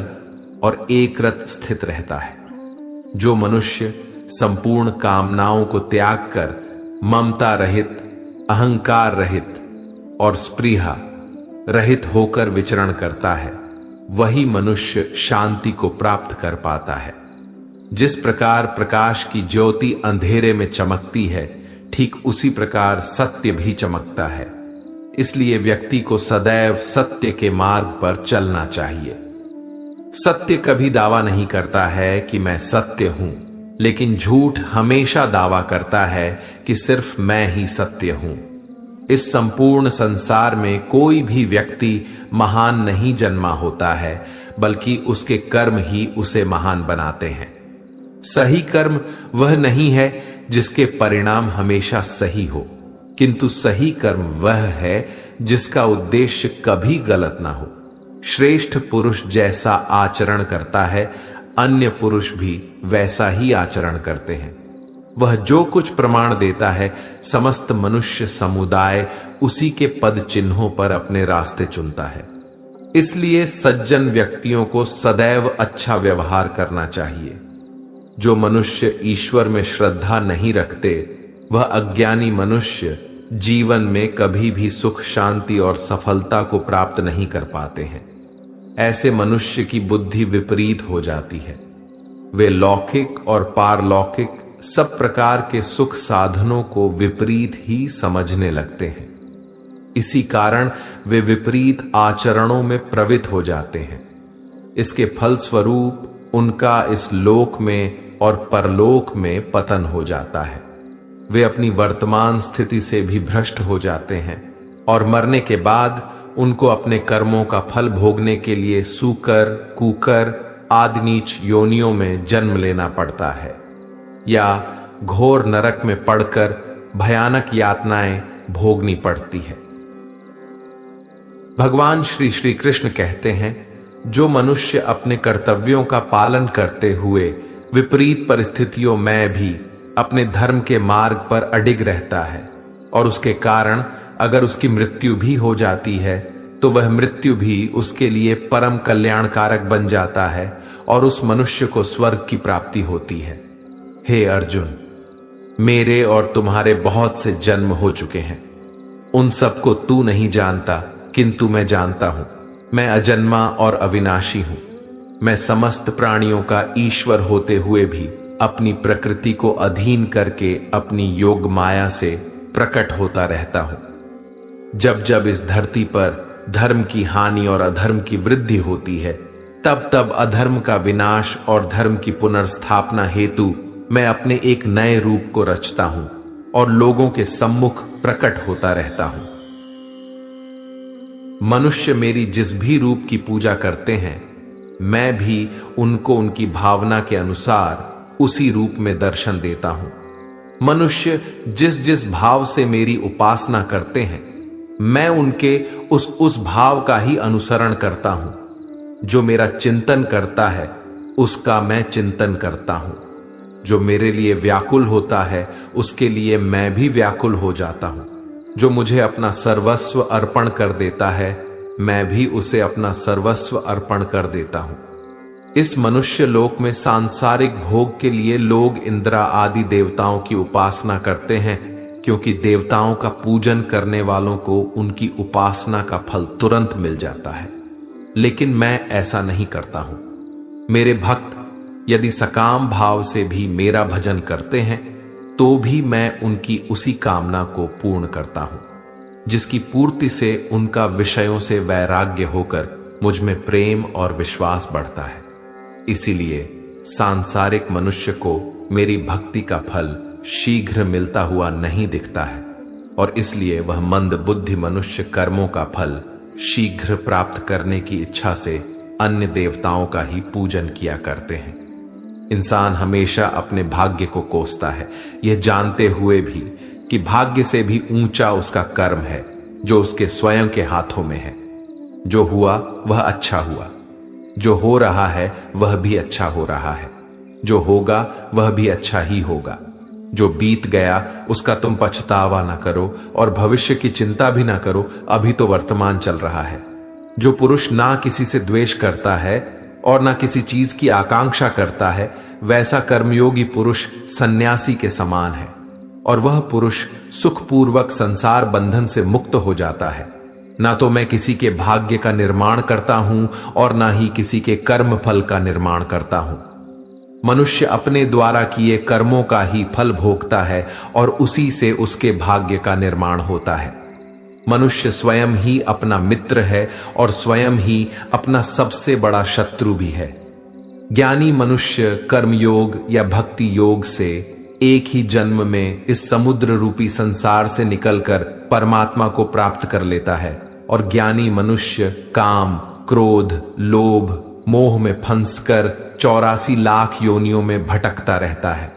और एकरत स्थित रहता है। जो मनुष्य संपूर्ण कामनाओं को त्याग कर ममता रहित, अहंकार रहित और स्पृहा रहित होकर विचरण करता है, वही मनुष्य शांति को प्राप्त कर पाता है। जिस प्रकार प्रकाश की ज्योति अंधेरे में चमकती है, ठीक उसी प्रकार सत्य भी चमकता है। इसलिए व्यक्ति को सदैव सत्य के मार्ग पर चलना चाहिए। सत्य कभी दावा नहीं करता है कि मैं सत्य हूं, लेकिन झूठ हमेशा दावा करता है कि सिर्फ मैं ही सत्य हूं। इस संपूर्ण संसार में कोई भी व्यक्ति महान नहीं जन्मा होता है, बल्कि उसके कर्म ही उसे महान बनाते हैं। सही कर्म वह नहीं है जिसके परिणाम हमेशा सही हो, किंतु सही कर्म वह है जिसका उद्देश्य कभी गलत ना हो। श्रेष्ठ पुरुष जैसा आचरण करता है, अन्य पुरुष भी वैसा ही आचरण करते हैं। वह जो कुछ प्रमाण देता है, समस्त मनुष्य समुदाय उसी के पद चिन्हों पर अपने रास्ते चुनता है। इसलिए सज्जन व्यक्तियों को सदैव अच्छा व्यवहार करना चाहिए। जो मनुष्य ईश्वर में श्रद्धा नहीं रखते, वह अज्ञानी मनुष्य जीवन में कभी भी सुख, शांति और सफलता को प्राप्त नहीं कर पाते हैं। ऐसे मनुष्य की बुद्धि विपरीत हो जाती है। वे लौकिक और पारलौकिक सब प्रकार के सुख साधनों को विपरीत ही समझने लगते हैं। इसी कारण वे विपरीत आचरणों में प्रवृत्त हो जाते हैं। इसके फलस्वरूप उनका इस लोक में और परलोक में पतन हो जाता है। वे अपनी वर्तमान स्थिति से भी भ्रष्ट हो जाते हैं और मरने के बाद उनको अपने कर्मों का फल भोगने के लिए सूकर, कुकर आदि नीच योनियों में जन्म लेना पड़ता है या घोर नरक में पड़कर भयानक यातनाएं भोगनी पड़ती है। भगवान श्री कृष्ण कहते हैं, जो मनुष्य अपने कर्तव्यों का पालन करते हुए विपरीत परिस्थितियों में भी अपने धर्म के मार्ग पर अडिग रहता है और उसके कारण अगर उसकी मृत्यु भी हो जाती है, तो वह मृत्यु भी उसके लिए परम कल्याणकारक बन जाता है और उस मनुष्य को स्वर्ग की प्राप्ति होती है। हे अर्जुन, मेरे और तुम्हारे बहुत से जन्म हो चुके हैं। उन सबको तू नहीं जानता, किंतु मैं जानता हूं। मैं अजन्मा और अविनाशी हूं। मैं समस्त प्राणियों का ईश्वर होते हुए भी अपनी प्रकृति को अधीन करके अपनी योग माया से प्रकट होता रहता हूं। जब जब इस धरती पर धर्म की हानि और अधर्म की वृद्धि होती है, तब तब अधर्म का विनाश और धर्म की पुनर्स्थापना हेतु मैं अपने एक नए रूप को रचता हूं और लोगों के सम्मुख प्रकट होता रहता हूं। मनुष्य मेरी जिस भी रूप की पूजा करते हैं, मैं भी उनको उनकी भावना के अनुसार उसी रूप में दर्शन देता हूं। मनुष्य जिस जिस भाव से मेरी उपासना करते हैं, मैं उनके उस भाव का ही अनुसरण करता हूं। जो मेरा चिंतन करता है उसका मैं चिंतन करता हूं। जो मेरे लिए व्याकुल होता है उसके लिए मैं भी व्याकुल हो जाता हूं। जो मुझे अपना सर्वस्व अर्पण कर देता है, मैं भी उसे अपना सर्वस्व अर्पण कर देता हूं। इस मनुष्य लोक में सांसारिक भोग के लिए लोग इंद्रा आदि देवताओं की उपासना करते हैं, क्योंकि देवताओं का पूजन करने वालों को उनकी उपासना का फल तुरंत मिल जाता है। लेकिन मैं ऐसा नहीं करता हूं। मेरे भक्त यदि सकाम भाव से भी मेरा भजन करते हैं, तो भी मैं उनकी उसी कामना को पूर्ण करता हूं, जिसकी पूर्ति से उनका विषयों से वैराग्य होकर मुझ में प्रेम और विश्वास बढ़ता है। इसीलिए सांसारिक मनुष्य को मेरी भक्ति का फल शीघ्र मिलता हुआ नहीं दिखता है, और इसलिए वह मंद बुद्धि मनुष्य कर्मों का फल शीघ्र प्राप्त करने की इच्छा से अन्य देवताओं का ही पूजन किया करते हैं। इंसान हमेशा अपने भाग्य को कोसता है, यह जानते हुए भी कि भाग्य से भी ऊंचा उसका कर्म है जो उसके स्वयं के हाथों में है। जो हुआ वह अच्छा हुआ, जो हो रहा है वह भी अच्छा हो रहा है, जो होगा वह भी अच्छा ही होगा। जो बीत गया उसका तुम पछतावा ना करो और भविष्य की चिंता भी ना करो, अभी तो वर्तमान चल रहा है। जो पुरुष ना किसी से द्वेष करता है और ना किसी चीज की आकांक्षा करता है, वैसा कर्मयोगी पुरुष सन्यासी के समान है, और वह पुरुष सुखपूर्वक संसार बंधन से मुक्त हो जाता है। ना तो मैं किसी के भाग्य का निर्माण करता हूं और ना ही किसी के कर्म फल का निर्माण करता हूं। मनुष्य अपने द्वारा किए कर्मों का ही फल भोगता है और उसी से उसके भाग्य का निर्माण होता है। मनुष्य स्वयं ही अपना मित्र है और स्वयं ही अपना सबसे बड़ा शत्रु भी है। ज्ञानी मनुष्य कर्मयोग या भक्ति योग से एक ही जन्म में इस समुद्र रूपी संसार से निकलकर परमात्मा को प्राप्त कर लेता है, और ज्ञानी मनुष्य काम, क्रोध, लोभ, मोह में फंसकर 84 लाख योनियों में भटकता रहता है।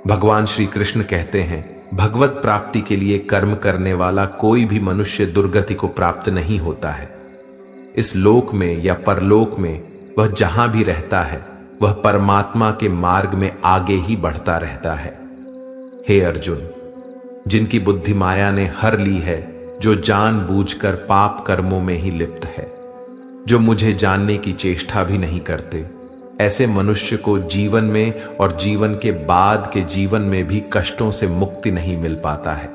भगवान श्री कृष्ण कहते हैं, भगवत प्राप्ति के लिए कर्म करने वाला कोई भी मनुष्य दुर्गति को प्राप्त नहीं होता है। इस लोक में या परलोक में वह जहां भी रहता है, वह परमात्मा के मार्ग में आगे ही बढ़ता रहता है। हे अर्जुन, जिनकी बुद्धि माया ने हर ली है, जो जानबूझकर पाप कर्मों में ही लिप्त है, जो मुझे जानने की चेष्टा भी नहीं करते, ऐसे मनुष्य को जीवन में और जीवन के बाद के जीवन में भी कष्टों से मुक्ति नहीं मिल पाता है।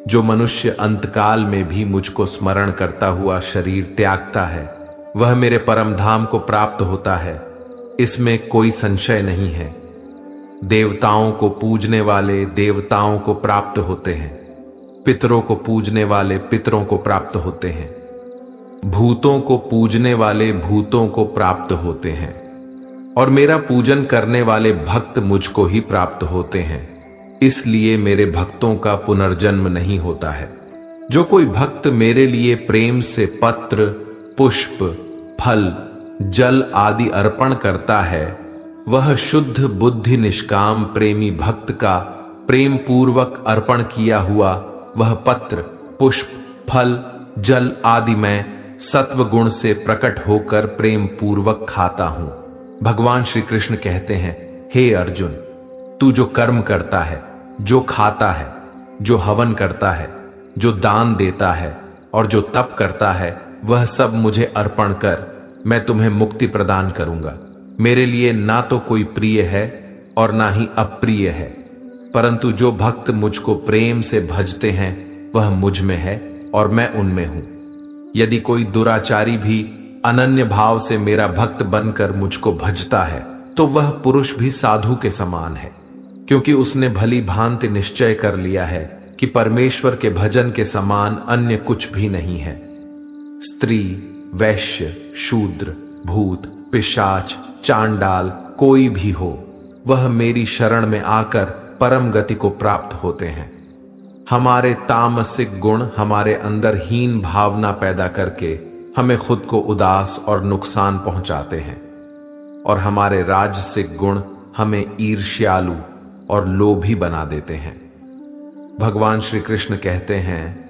जो मनुष्य अंतकाल में भी मुझको स्मरण करता हुआ शरीर त्यागता है, वह मेरे परम धाम को प्राप्त होता है, इसमें कोई संशय नहीं है। देवताओं को पूजने वाले देवताओं को प्राप्त होते हैं, पितरों को पूजने वाले पितरों को प्राप्त होते हैं, भूतों को पूजने वाले भूतों को प्राप्त होते हैं, और मेरा पूजन करने वाले भक्त मुझको ही प्राप्त होते हैं। इसलिए मेरे भक्तों का पुनर्जन्म नहीं होता है। जो कोई भक्त मेरे लिए प्रेम से पत्र, पुष्प, फल, जल आदि अर्पण करता है, वह शुद्ध बुद्धि निष्काम प्रेमी भक्त का प्रेम पूर्वक अर्पण किया हुआ वह पत्र, पुष्प, फल, जल आदि मैं सत्व गुण से प्रकट होकर प्रेम पूर्वक खाता हूं। भगवान श्री कृष्ण कहते हैं, हे अर्जुन, तू जो कर्म करता है, जो खाता है, जो हवन करता है, जो दान देता है और जो तप करता है, वह सब मुझे अर्पण कर, मैं तुम्हें मुक्ति प्रदान करूंगा। मेरे लिए ना तो कोई प्रिय है और ना ही अप्रिय है, परंतु जो भक्त मुझको प्रेम से भजते हैं वह मुझ में है और मैं उनमें हूं। यदि कोई दुराचारी भी अनन्य भाव से मेरा भक्त बनकर मुझको भजता है, तो वह पुरुष भी साधु के समान है, क्योंकि उसने भली भांति निश्चय कर लिया है कि परमेश्वर के भजन के समान अन्य कुछ भी नहीं है। स्त्री, वैश्य, शूद्र, भूत, पिशाच, चांडाल कोई भी हो, वह मेरी शरण में आकर परम गति को प्राप्त होते हैं। हमारे तामसिक गुण हमारे अंदर हीन भावना पैदा करके हमें खुद को उदास और नुकसान पहुंचाते हैं, और हमारे राजसिक गुण हमें ईर्ष्यालु और लोभी बना देते हैं। भगवान श्री कृष्ण कहते हैं,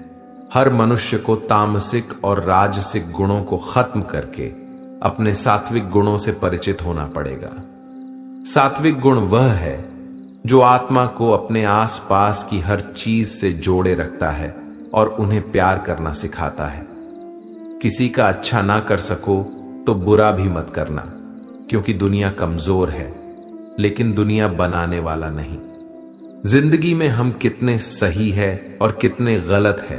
हर मनुष्य को तामसिक और राजसिक गुणों को खत्म करके अपने सात्विक गुणों से परिचित होना पड़ेगा। सात्विक गुण वह है जो आत्मा को अपने आसपास की हर चीज से जोड़े रखता है और उन्हें प्यार करना सिखाता है। किसी का अच्छा ना कर सको तो बुरा भी मत करना, क्योंकि दुनिया कमजोर है, लेकिन दुनिया बनाने वाला नहीं। जिंदगी में हम कितने सही है और कितने गलत है,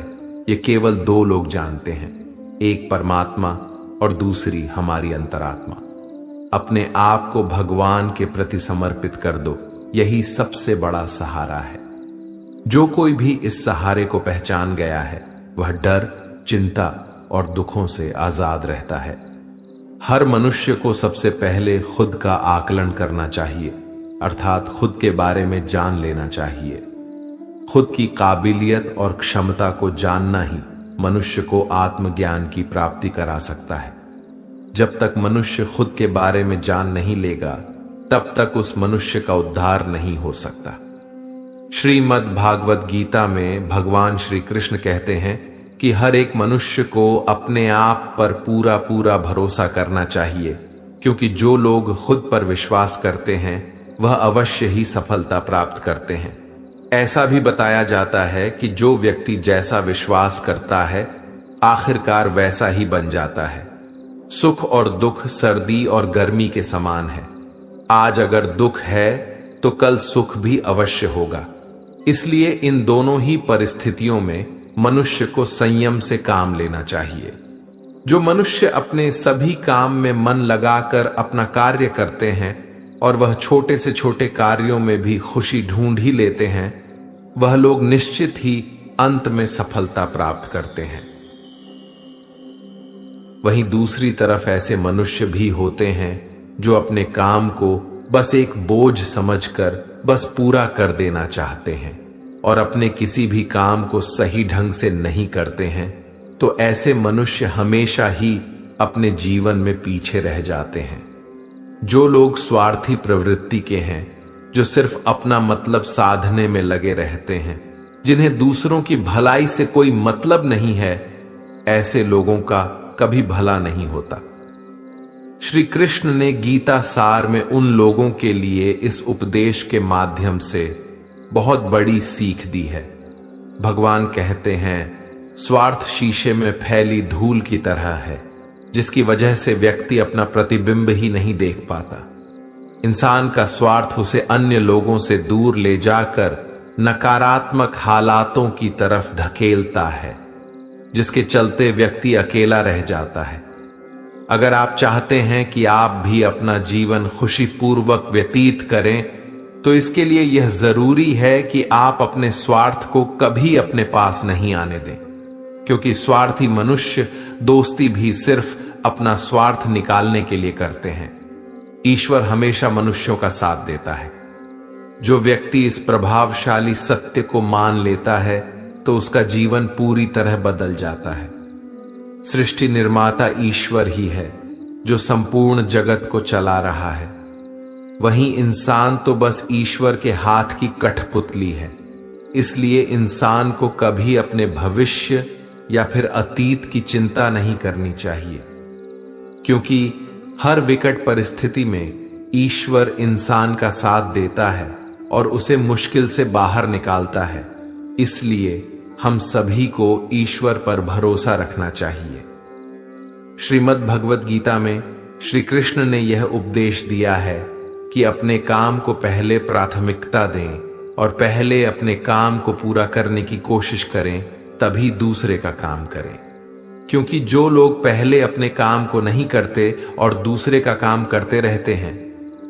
ये केवल दो लोग जानते हैं, एक परमात्मा और दूसरी हमारी अंतरात्मा। अपने आप को भगवान के प्रति समर्पित कर दो, यही सबसे बड़ा सहारा है। जो कोई भी इस सहारे को पहचान गया है, वह डर, चिंता और दुखों से आजाद रहता है। हर मनुष्य को सबसे पहले खुद का आकलन करना चाहिए, अर्थात खुद के बारे में जान लेना चाहिए। खुद की काबिलियत और क्षमता को जानना ही मनुष्य को आत्मज्ञान की प्राप्ति करा सकता है। जब तक मनुष्य खुद के बारे में जान नहीं लेगा, तब तक उस मनुष्य का उद्धार नहीं हो सकता। श्रीमद् भागवत गीता में भगवान श्री कृष्ण कहते हैं कि हर एक मनुष्य को अपने आप पर पूरा पूरा भरोसा करना चाहिए, क्योंकि जो लोग खुद पर विश्वास करते हैं वह अवश्य ही सफलता प्राप्त करते हैं। ऐसा भी बताया जाता है कि जो व्यक्ति जैसा विश्वास करता है, आखिरकार वैसा ही बन जाता है। सुख और दुख सर्दी और गर्मी के समान है। आज अगर दुख है तो कल सुख भी अवश्य होगा। इसलिए इन दोनों ही परिस्थितियों में मनुष्य को संयम से काम लेना चाहिए। जो मनुष्य अपने सभी काम में मन लगाकर अपना कार्य करते हैं और वह छोटे से छोटे कार्यों में भी खुशी ढूंढ ही लेते हैं, वह लोग निश्चित ही अंत में सफलता प्राप्त करते हैं। वहीं दूसरी तरफ ऐसे मनुष्य भी होते हैं जो अपने काम को बस एक बोझ समझकर बस पूरा कर देना चाहते हैं और अपने किसी भी काम को सही ढंग से नहीं करते हैं। तो ऐसे मनुष्य हमेशा ही अपने जीवन में पीछे रह जाते हैं। जो लोग स्वार्थी प्रवृत्ति के हैं, जो सिर्फ अपना मतलब साधने में लगे रहते हैं, जिन्हें दूसरों की भलाई से कोई मतलब नहीं है, ऐसे लोगों का कभी भला नहीं होता। श्री कृष्ण ने गीता सार में उन लोगों के लिए इस उपदेश के माध्यम से बहुत बड़ी सीख दी है। भगवान कहते हैं, स्वार्थ शीशे में फैली धूल की तरह है, जिसकी वजह से व्यक्ति अपना प्रतिबिंब ही नहीं देख पाता। इंसान का स्वार्थ उसे अन्य लोगों से दूर ले जाकर नकारात्मक हालातों की तरफ धकेलता है, जिसके चलते व्यक्ति अकेला रह जाता है। अगर आप चाहते हैं कि आप भी अपना जीवन खुशीपूर्वक व्यतीत करें, तो इसके लिए यह जरूरी है कि आप अपने स्वार्थ को कभी अपने पास नहीं आने दें, क्योंकि स्वार्थी मनुष्य दोस्ती भी सिर्फ अपना स्वार्थ निकालने के लिए करते हैं। ईश्वर हमेशा मनुष्यों का साथ देता है। जो व्यक्ति इस प्रभावशाली सत्य को मान लेता है, तो उसका जीवन पूरी तरह बदल जाता है। सृष्टि निर्माता ईश्वर ही है जो संपूर्ण जगत को चला रहा है। वहीं इंसान तो बस ईश्वर के हाथ की कठपुतली है। इसलिए इंसान को कभी अपने भविष्य या फिर अतीत की चिंता नहीं करनी चाहिए, क्योंकि हर विकट परिस्थिति में ईश्वर इंसान का साथ देता है और उसे मुश्किल से बाहर निकालता है। इसलिए हम सभी को ईश्वर पर भरोसा रखना चाहिए। श्रीमद् भगवत गीता में श्री कृष्ण ने यह उपदेश दिया है कि अपने काम को पहले प्राथमिकता दें और पहले अपने काम को पूरा करने की कोशिश करें, तभी दूसरे का काम करें। क्योंकि जो लोग पहले अपने काम को नहीं करते और दूसरे का काम करते रहते हैं,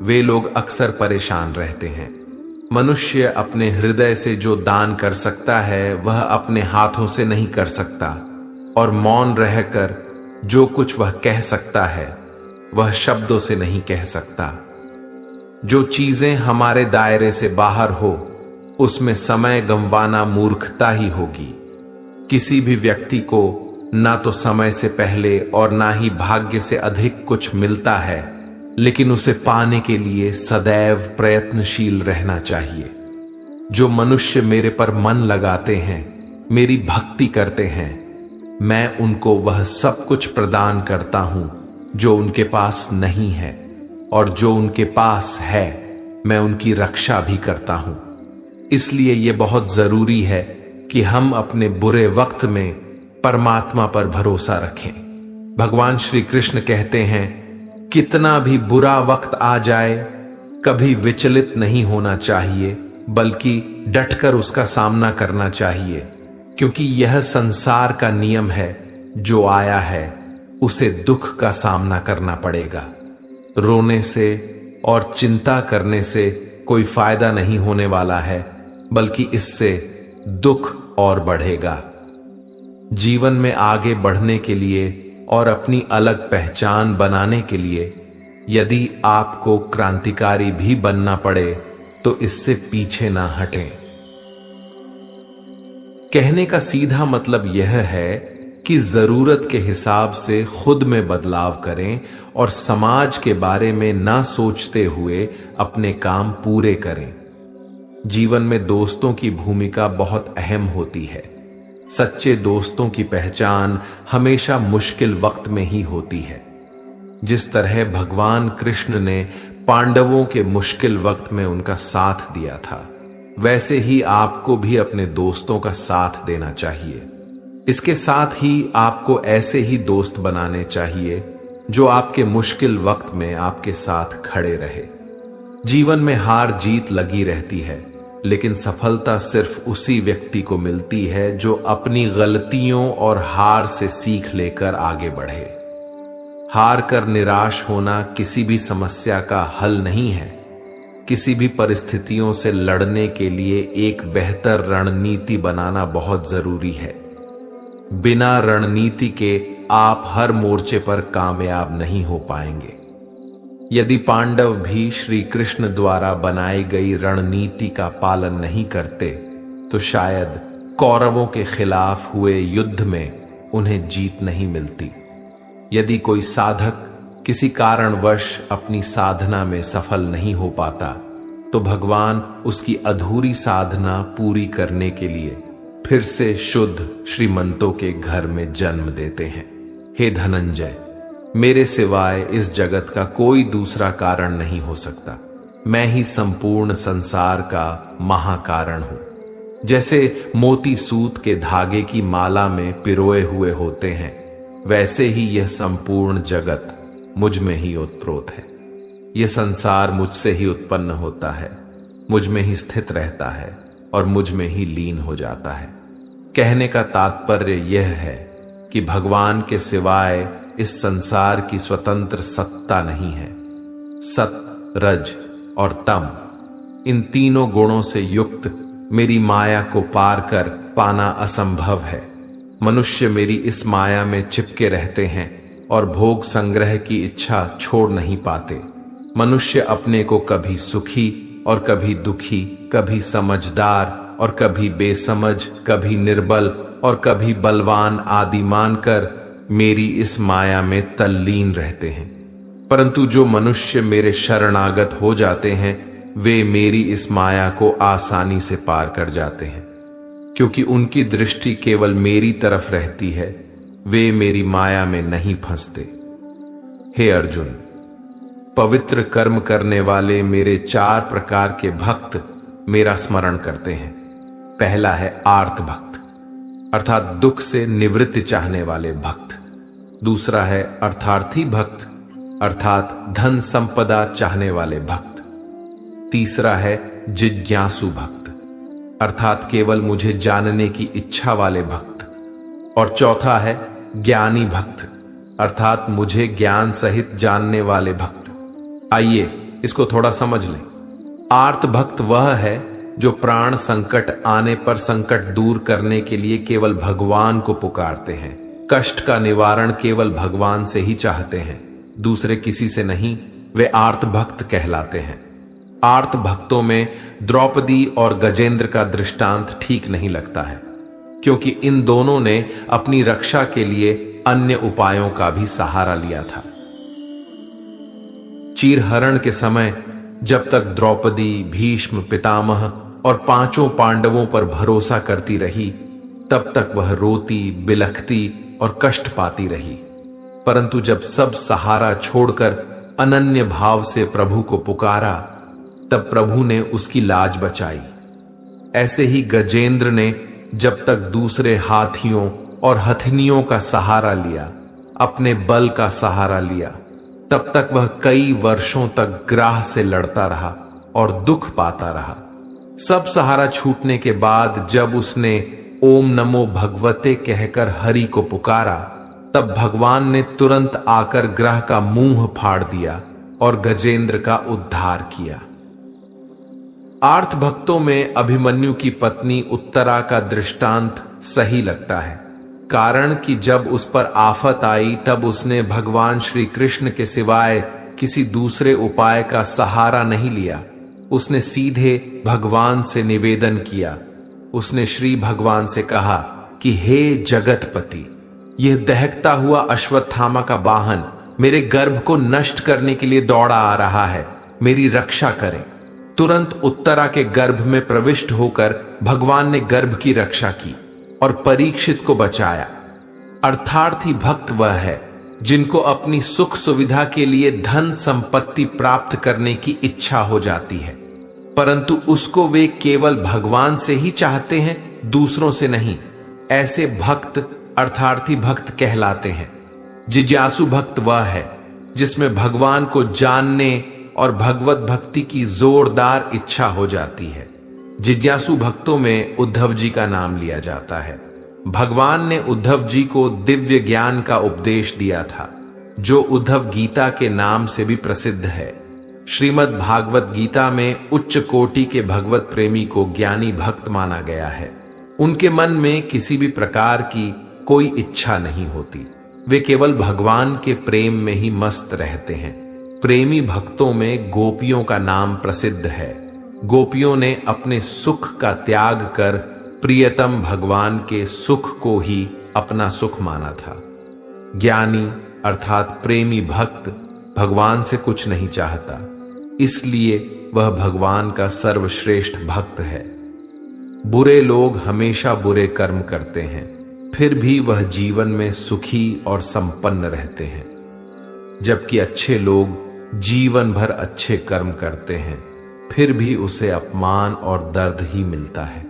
वे लोग अक्सर परेशान रहते हैं। मनुष्य अपने हृदय से जो दान कर सकता है, वह अपने हाथों से नहीं कर सकता, और मौन रहकर जो कुछ वह कह सकता है, वह शब्दों से नहीं कह सकता। जो चीजें हमारे दायरे से बाहर हो उसमें समय गंवाना मूर्खता ही होगी। किसी भी व्यक्ति को ना तो समय से पहले और ना ही भाग्य से अधिक कुछ मिलता है, लेकिन उसे पाने के लिए सदैव प्रयत्नशील रहना चाहिए। जो मनुष्य मेरे पर मन लगाते हैं, मेरी भक्ति करते हैं, मैं उनको वह सब कुछ प्रदान करता हूं जो उनके पास नहीं है, और जो उनके पास है मैं उनकी रक्षा भी करता हूं। इसलिए यह बहुत जरूरी है कि हम अपने बुरे वक्त में परमात्मा पर भरोसा रखें। भगवान श्री कृष्ण कहते हैं, कितना भी बुरा वक्त आ जाए कभी विचलित नहीं होना चाहिए, बल्कि डटकर उसका सामना करना चाहिए, क्योंकि यह संसार का नियम है। जो आया है उसे दुख का सामना करना पड़ेगा। रोने से और चिंता करने से कोई फायदा नहीं होने वाला है, बल्कि इससे दुख और बढ़ेगा। जीवन में आगे बढ़ने के लिए और अपनी अलग पहचान बनाने के लिए यदि आपको क्रांतिकारी भी बनना पड़े तो इससे पीछे ना हटें। कहने का सीधा मतलब यह है कि जरूरत के हिसाब से खुद में बदलाव करें और समाज के बारे में ना सोचते हुए अपने काम पूरे करें। जीवन में दोस्तों की भूमिका बहुत अहम होती है। सच्चे दोस्तों की पहचान हमेशा मुश्किल वक्त में ही होती है। जिस तरह भगवान कृष्ण ने पांडवों के मुश्किल वक्त में उनका साथ दिया था, वैसे ही आपको भी अपने दोस्तों का साथ देना चाहिए। इसके साथ ही आपको ऐसे ही दोस्त बनाने चाहिए जो आपके मुश्किल वक्त में आपके साथ खड़े रहे। जीवन में हार जीत लगी रहती है, लेकिन सफलता सिर्फ उसी व्यक्ति को मिलती है जो अपनी गलतियों और हार से सीख लेकर आगे बढ़े। हार कर निराश होना किसी भी समस्या का हल नहीं है। किसी भी परिस्थितियों से लड़ने के लिए एक बेहतर रणनीति बनाना बहुत जरूरी है। बिना रणनीति के आप हर मोर्चे पर कामयाब नहीं हो पाएंगे। यदि पांडव भी श्री कृष्ण द्वारा बनाई गई रणनीति का पालन नहीं करते तो शायद कौरवों के खिलाफ हुए युद्ध में उन्हें जीत नहीं मिलती। यदि कोई साधक किसी कारणवश अपनी साधना में सफल नहीं हो पाता तो भगवान उसकी अधूरी साधना पूरी करने के लिए फिर से शुद्ध श्रीमंतों के घर में जन्म देते हैं। हे धनंजय, मेरे सिवाय इस जगत का कोई दूसरा कारण नहीं हो सकता। मैं ही संपूर्ण संसार का महाकारण हूं। जैसे मोती सूत के धागे की माला में पिरोए हुए होते हैं, वैसे ही यह संपूर्ण जगत मुझ में ही ओतप्रोत है। यह संसार मुझसे ही उत्पन्न होता है, मुझ में ही स्थित रहता है और मुझ में ही लीन हो जाता है। कहने का तात्पर्य यह है कि भगवान के सिवाय इस संसार की स्वतंत्र सत्ता नहीं है। सत, रज और तम, इन तीनों गुणों से युक्त मेरी माया को पार कर पाना असंभव है। मनुष्य मेरी इस माया में चिपके रहते हैं और भोग संग्रह की इच्छा छोड़ नहीं पाते। मनुष्य अपने को कभी सुखी और कभी दुखी, कभी समझदार और कभी बेसमझ, कभी निर्बल और कभी बलवान आदि मानकर मेरी इस माया में तल्लीन रहते हैं। परंतु जो मनुष्य मेरे शरणागत हो जाते हैं वे मेरी इस माया को आसानी से पार कर जाते हैं, क्योंकि उनकी दृष्टि केवल मेरी तरफ रहती है। वे मेरी माया में नहीं फंसते। हे अर्जुन, पवित्र कर्म करने वाले मेरे 4 प्रकार के भक्त मेरा स्मरण करते हैं। पहला है आर्त भक्त, अर्थात दुख से निवृत्ति चाहने वाले भक्त। दूसरा है अर्थार्थी भक्त, अर्थात धन संपदा चाहने वाले भक्त। तीसरा है जिज्ञासु भक्त, अर्थात केवल मुझे जानने की इच्छा वाले भक्त। और चौथा है ज्ञानी भक्त, अर्थात मुझे ज्ञान सहित जानने वाले भक्त। आइए इसको थोड़ा समझ लें। आर्त भक्त वह है जो प्राण संकट आने पर संकट दूर करने के लिए केवल भगवान को पुकारते हैं, कष्ट का निवारण केवल भगवान से ही चाहते हैं। दूसरे किसी से नहीं, वे आर्त भक्त कहलाते हैं। आर्त भक्तों में द्रौपदी और गजेंद्र का दृष्टांत ठीक नहीं लगता है, क्योंकि इन दोनों ने अपनी रक्षा के लिए अन्य उपायों का भी सहारा लिया था। चीरहरण के समय जब तक द्रौपदी, भीष्म, पितामह और पांचों पांडवों पर भरोसा करती रही, तब तक वह रोती, बिलखती और कष्ट पाती रही। परंतु जब सब सहारा छोड़कर अनन्य भाव से प्रभु को पुकारा, तब प्रभु ने उसकी लाज बचाई। ऐसे ही गजेंद्र ने जब तक दूसरे हाथियों और हथिनियों का सहारा लिया, अपने बल का सहारा लिया, तब तक वह कई वर्षों तक ग्राह से लड़ता रहा और दुख पाता रहा। सब सहारा छूटने के बाद जब उसने ओम नमो भगवते कहकर हरि को पुकारा, तब भगवान ने तुरंत आकर ग्रह का मुंह फाड़ दिया और गजेंद्र का उद्धार किया। आर्त भक्तों में अभिमन्यु की पत्नी उत्तरा का दृष्टांत सही लगता है, कारण कि जब उस पर आफत आई तब उसने भगवान श्री कृष्ण के सिवाय किसी दूसरे उपाय का सहारा नहीं लिया। उसने सीधे भगवान से निवेदन किया। उसने श्री भगवान से कहा कि हे जगतपति, यह दहकता हुआ अश्वत्थामा का वाहन मेरे गर्भ को नष्ट करने के लिए दौड़ा आ रहा है, मेरी रक्षा करें। तुरंत उत्तरा के गर्भ में प्रविष्ट होकर भगवान ने गर्भ की रक्षा की और परीक्षित को बचाया। अर्थार्थी भक्त वह है जिनको अपनी सुख सुविधा के लिए धन संपत्ति प्राप्त करने की इच्छा हो जाती है, परंतु उसको वे केवल भगवान से ही चाहते हैं, दूसरों से नहीं। ऐसे भक्त अर्थार्थी भक्त कहलाते हैं। जिज्ञासु भक्त वह है जिसमें भगवान को जानने और भगवत भक्ति की जोरदार इच्छा हो जाती है। जिज्ञासु भक्तों में उद्धव जी का नाम लिया जाता है। भगवान ने उद्धव जी को दिव्य ज्ञान का उपदेश दिया था, जो उद्धव गीता के नाम से भी प्रसिद्ध है। श्रीमद् भागवत गीता में उच्च कोटि के भगवत प्रेमी को ज्ञानी भक्त माना गया है। उनके मन में किसी भी प्रकार की कोई इच्छा नहीं होती, वे केवल भगवान के प्रेम में ही मस्त रहते हैं। प्रेमी भक्तों में गोपियों का नाम प्रसिद्ध है। गोपियों ने अपने सुख का त्याग कर प्रियतम भगवान के सुख को ही अपना सुख माना था। ज्ञानी अर्थात प्रेमी भक्त भगवान से कुछ नहीं चाहता, इसलिए वह भगवान का सर्वश्रेष्ठ भक्त है। बुरे लोग हमेशा बुरे कर्म करते हैं, फिर भी वह जीवन में सुखी और संपन्न रहते हैं, जबकि अच्छे लोग जीवन भर अच्छे कर्म करते हैं, फिर भी उसे अपमान और दर्द ही मिलता है।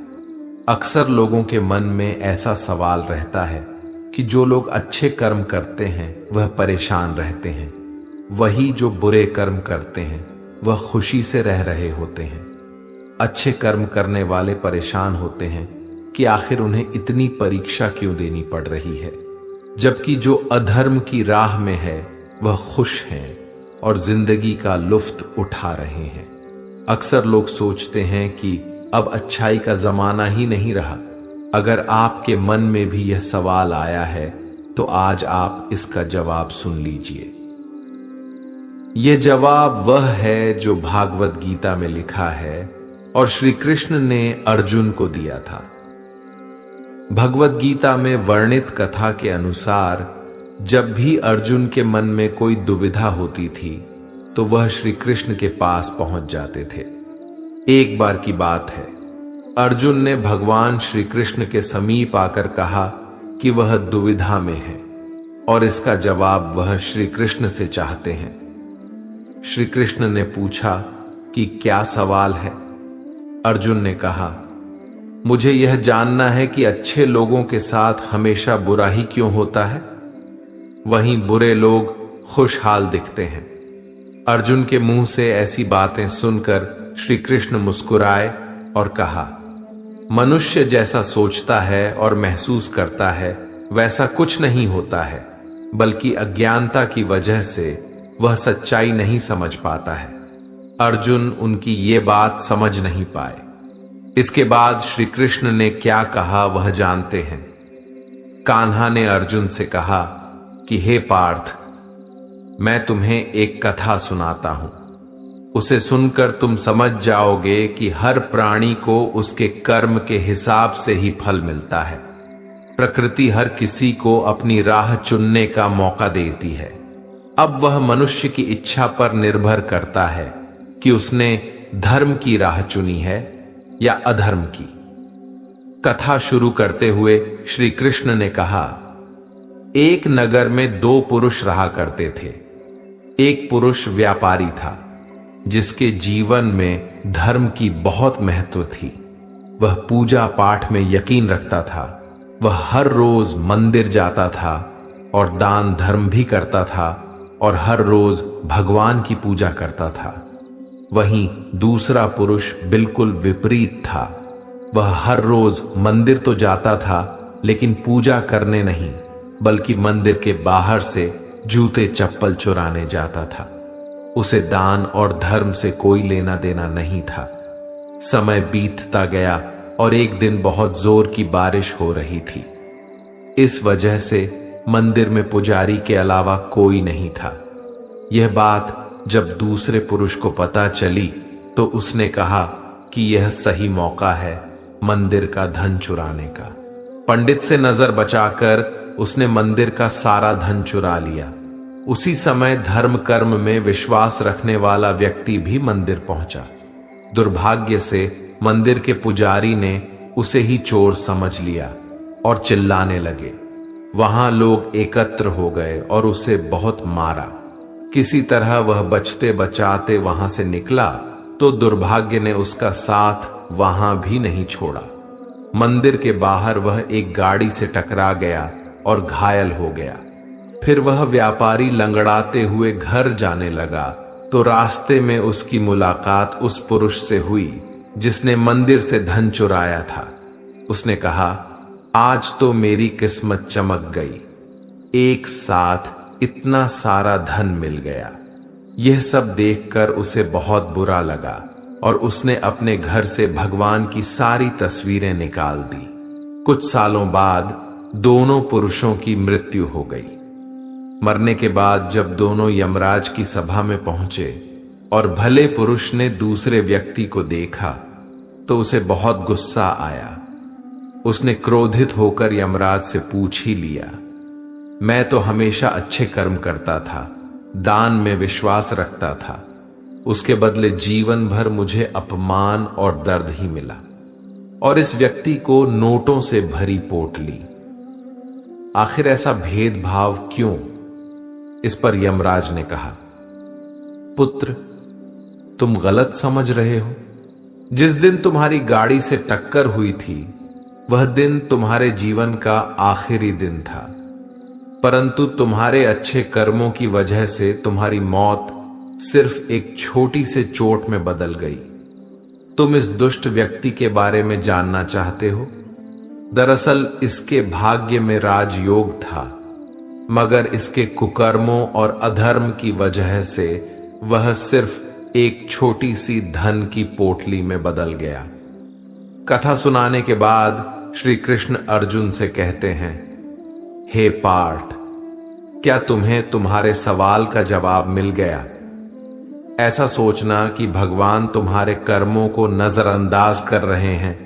अक्सर लोगों के मन में ऐसा सवाल रहता है कि जो लोग अच्छे कर्म करते हैं वह परेशान रहते हैं, वही जो बुरे कर्म करते हैं वह खुशी से रह रहे होते हैं। अच्छे कर्म करने वाले परेशान होते हैं कि आखिर उन्हें इतनी परीक्षा क्यों देनी पड़ रही है, जबकि जो अधर्म की राह में है वह खुश हैं और जिंदगी का लुफ्त उठा रहे हैं। अक्सर लोग सोचते हैं कि अब अच्छाई का जमाना ही नहीं रहा। अगर आपके मन में भी यह सवाल आया है तो आज आप इसका जवाब सुन लीजिए। यह जवाब वह है जो भागवत गीता में लिखा है और श्री कृष्ण ने अर्जुन को दिया था। भगवत गीता में वर्णित कथा के अनुसार जब भी अर्जुन के मन में कोई दुविधा होती थी तो वह श्री कृष्ण के पास पहुंच जाते थे। एक बार की बात है, अर्जुन ने भगवान श्री कृष्ण के समीप आकर कहा कि वह दुविधा में है और इसका जवाब वह श्री कृष्ण से चाहते हैं। श्री कृष्ण ने पूछा कि क्या सवाल है? अर्जुन ने कहा, मुझे यह जानना है कि अच्छे लोगों के साथ हमेशा बुरा ही क्यों होता है, वहीं बुरे लोग खुशहाल दिखते हैं। अर्जुन के मुंह से ऐसी बातें सुनकर श्री कृष्ण मुस्कुराए और कहा, मनुष्य जैसा सोचता है और महसूस करता है वैसा कुछ नहीं होता है, बल्कि अज्ञानता की वजह से वह सच्चाई नहीं समझ पाता है। अर्जुन उनकी ये बात समझ नहीं पाए। इसके बाद श्री कृष्ण ने क्या कहा वह जानते हैं। कान्हा ने अर्जुन से कहा कि हे पार्थ, मैं तुम्हें एक कथा सुनाता हूं। उसे सुनकर तुम समझ जाओगे कि हर प्राणी को उसके कर्म के हिसाब से ही फल मिलता है। प्रकृति हर किसी को अपनी राह चुनने का मौका देती है। अब वह मनुष्य की इच्छा पर निर्भर करता है कि उसने धर्म की राह चुनी है या अधर्म की। कथा शुरू करते हुए श्री कृष्ण ने कहा, एक नगर में दो पुरुष रहा करते थे। एक पुरुष व्यापारी था जिसके जीवन में धर्म की बहुत महत्व थी। वह पूजा पाठ में यकीन रखता था। वह हर रोज मंदिर जाता था और दान धर्म भी करता था और हर रोज भगवान की पूजा करता था। वहीं दूसरा पुरुष बिल्कुल विपरीत था। वह हर रोज मंदिर तो जाता था लेकिन पूजा करने नहीं, बल्कि मंदिर के बाहर से जूते चप्पल चुराने जाता था। उसे दान और धर्म से कोई लेना देना नहीं था। समय बीतता गया और एक दिन बहुत जोर की बारिश हो रही थी। इस वजह से मंदिर में पुजारी के अलावा कोई नहीं था। यह बात जब दूसरे पुरुष को पता चली तो उसने कहा कि यह सही मौका है मंदिर का धन चुराने का। पंडित से नजर बचाकर उसने मंदिर का सारा धन चुरा लिया। उसी समय धर्म कर्म में विश्वास रखने वाला व्यक्ति भी मंदिर पहुंचा। दुर्भाग्य से मंदिर के पुजारी ने उसे ही चोर समझ लिया और चिल्लाने लगे। वहां लोग एकत्र हो गए और उसे बहुत मारा। किसी तरह वह बचते बचाते वहां से निकला तो दुर्भाग्य ने उसका साथ वहां भी नहीं छोड़ा। मंदिर के बाहर वह एक गाड़ी से टकरा गया और घायल हो गया। फिर वह व्यापारी लंगड़ाते हुए घर जाने लगा तो रास्ते में उसकी मुलाकात उस पुरुष से हुई जिसने मंदिर से धन चुराया था। उसने कहा, आज तो मेरी किस्मत चमक गई, एक साथ इतना सारा धन मिल गया। यह सब देखकर उसे बहुत बुरा लगा और उसने अपने घर से भगवान की सारी तस्वीरें निकाल दी। कुछ सालों बाद दोनों पुरुषों की मृत्यु हो गई। मरने के बाद जब दोनों यमराज की सभा में पहुंचे और भले पुरुष ने दूसरे व्यक्ति को देखा तो उसे बहुत गुस्सा आया। उसने क्रोधित होकर यमराज से पूछ ही लिया, मैं तो हमेशा अच्छे कर्म करता था, दान में विश्वास रखता था, उसके बदले जीवन भर मुझे अपमान और दर्द ही मिला और इस व्यक्ति को नोटों से भरी पोटली। आखिर ऐसा भेदभाव क्यों? इस पर यमराज ने कहा, पुत्र, तुम गलत समझ रहे हो। जिस दिन तुम्हारी गाड़ी से टक्कर हुई थी वह दिन तुम्हारे जीवन का आखिरी दिन था, परंतु तुम्हारे अच्छे कर्मों की वजह से तुम्हारी मौत सिर्फ एक छोटी से चोट में बदल गई। तुम इस दुष्ट व्यक्ति के बारे में जानना चाहते हो? दरअसल इसके भाग्य में राजयोग था, मगर इसके कुकर्मों और अधर्म की वजह से वह सिर्फ एक छोटी सी धन की पोटली में बदल गया। कथा सुनाने के बाद श्री कृष्ण अर्जुन से कहते हैं, हे पार्थ, क्या तुम्हें तुम्हारे सवाल का जवाब मिल गया? ऐसा सोचना कि भगवान तुम्हारे कर्मों को नजरअंदाज कर रहे हैं,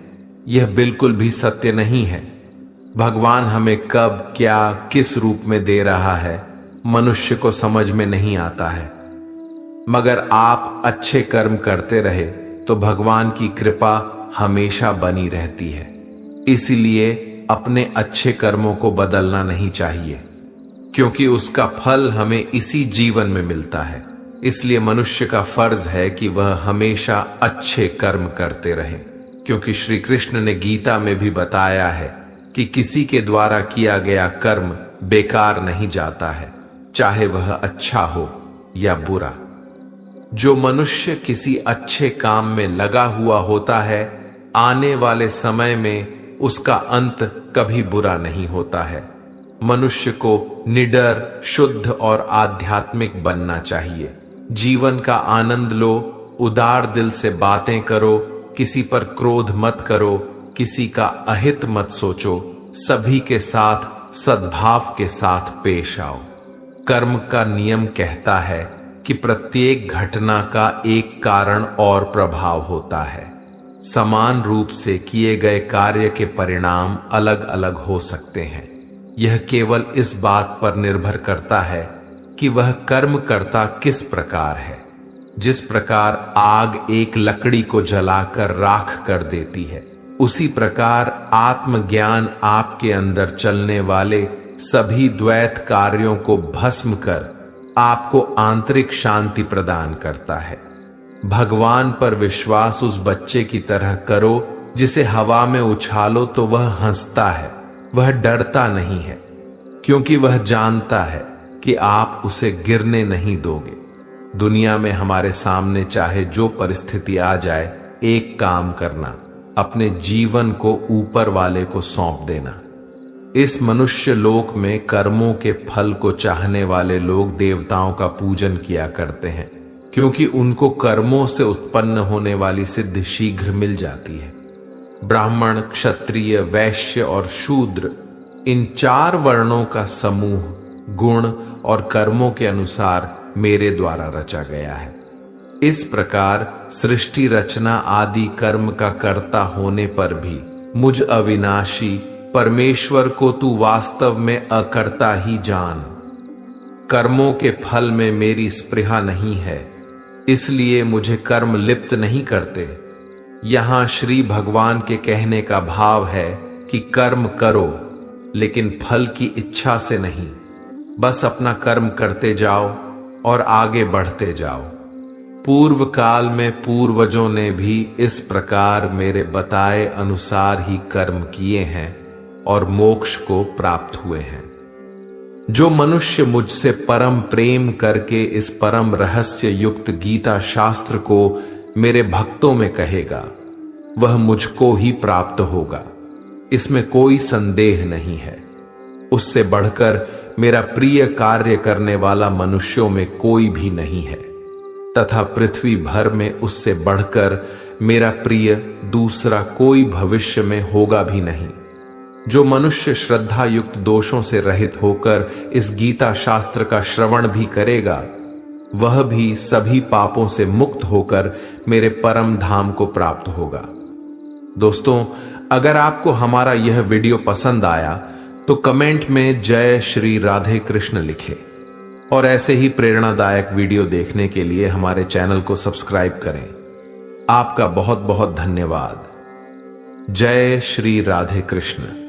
यह बिल्कुल भी सत्य नहीं है। भगवान हमें कब, क्या, किस रूप में दे रहा है मनुष्य को समझ में नहीं आता है। मगर आप अच्छे कर्म करते रहे तो भगवान की कृपा हमेशा बनी रहती है। इसीलिए अपने अच्छे कर्मों को बदलना नहीं चाहिए, क्योंकि उसका फल हमें इसी जीवन में मिलता है। इसलिए मनुष्य का फर्ज है कि वह हमेशा अच्छे कर्म करते रहे, क्योंकि श्री कृष्ण ने गीता में भी बताया है कि किसी के द्वारा किया गया कर्म बेकार नहीं जाता है, चाहे वह अच्छा हो या बुरा। जो मनुष्य किसी अच्छे काम में लगा हुआ होता है, आने वाले समय में उसका अंत कभी बुरा नहीं होता है। मनुष्य को निडर, शुद्ध और आध्यात्मिक बनना चाहिए। जीवन का आनंद लो, उदार दिल से बातें करो, किसी पर क्रोध मत करो, किसी का अहित मत सोचो, सभी के साथ सद्भाव के साथ पेश आओ। कर्म का नियम कहता है कि प्रत्येक घटना का एक कारण और प्रभाव होता है। समान रूप से किए गए कार्य के परिणाम अलग अलग हो सकते हैं। यह केवल इस बात पर निर्भर करता है कि वह कर्म करता किस प्रकार है। जिस प्रकार आग एक लकड़ी को जलाकर राख कर देती है, उसी प्रकार आत्मज्ञान आपके अंदर चलने वाले सभी द्वैत कार्यों को भस्म कर आपको आंतरिक शांति प्रदान करता है। भगवान पर विश्वास उस बच्चे की तरह करो जिसे हवा में उछालो तो वह हंसता है, वह डरता नहीं है, क्योंकि वह जानता है कि आप उसे गिरने नहीं दोगे। दुनिया में हमारे सामने चाहे जो परिस्थिति आ जाए, एक काम करना, अपने जीवन को ऊपर वाले को सौंप देना। इस मनुष्य लोक में कर्मों के फल को चाहने वाले लोग देवताओं का पूजन किया करते हैं, क्योंकि उनको कर्मों से उत्पन्न होने वाली सिद्धि शीघ्र मिल जाती है। ब्राह्मण, क्षत्रिय, वैश्य और शूद्र, इन 4 वर्णों का समूह गुण और कर्मों के अनुसार मेरे द्वारा रचा गया है। इस प्रकार सृष्टि रचना आदि कर्म का कर्ता होने पर भी मुझ अविनाशी परमेश्वर को तू वास्तव में अकर्ता ही जान। कर्मों के फल में मेरी स्पृहा नहीं है, इसलिए मुझे कर्म लिप्त नहीं करते। यहां श्री भगवान के कहने का भाव है कि कर्म करो, लेकिन फल की इच्छा से नहीं, बस अपना कर्म करते जाओ और आगे बढ़ते जाओ। पूर्व काल में पूर्वजों ने भी इस प्रकार मेरे बताए अनुसार ही कर्म किए हैं और मोक्ष को प्राप्त हुए हैं। जो मनुष्य मुझसे परम प्रेम करके इस परम रहस्य युक्त गीता शास्त्र को मेरे भक्तों में कहेगा, वह मुझको ही प्राप्त होगा, इसमें कोई संदेह नहीं है। उससे बढ़कर मेरा प्रिय कार्य करने वाला मनुष्यों में कोई भी नहीं है, तथा पृथ्वी भर में उससे बढ़कर मेरा प्रिय दूसरा कोई भविष्य में होगा भी नहीं। जो मनुष्य श्रद्धा युक्त दोषों से रहित होकर इस गीता शास्त्र का श्रवण भी करेगा, वह भी सभी पापों से मुक्त होकर मेरे परम धाम को प्राप्त होगा। दोस्तों, अगर आपको हमारा यह वीडियो पसंद आया तो कमेंट में जय श्री राधे कृष्ण लिखें और ऐसे ही प्रेरणादायक वीडियो देखने के लिए हमारे चैनल को सब्सक्राइब करें। आपका बहुत बहुत धन्यवाद। जय श्री राधे कृष्ण।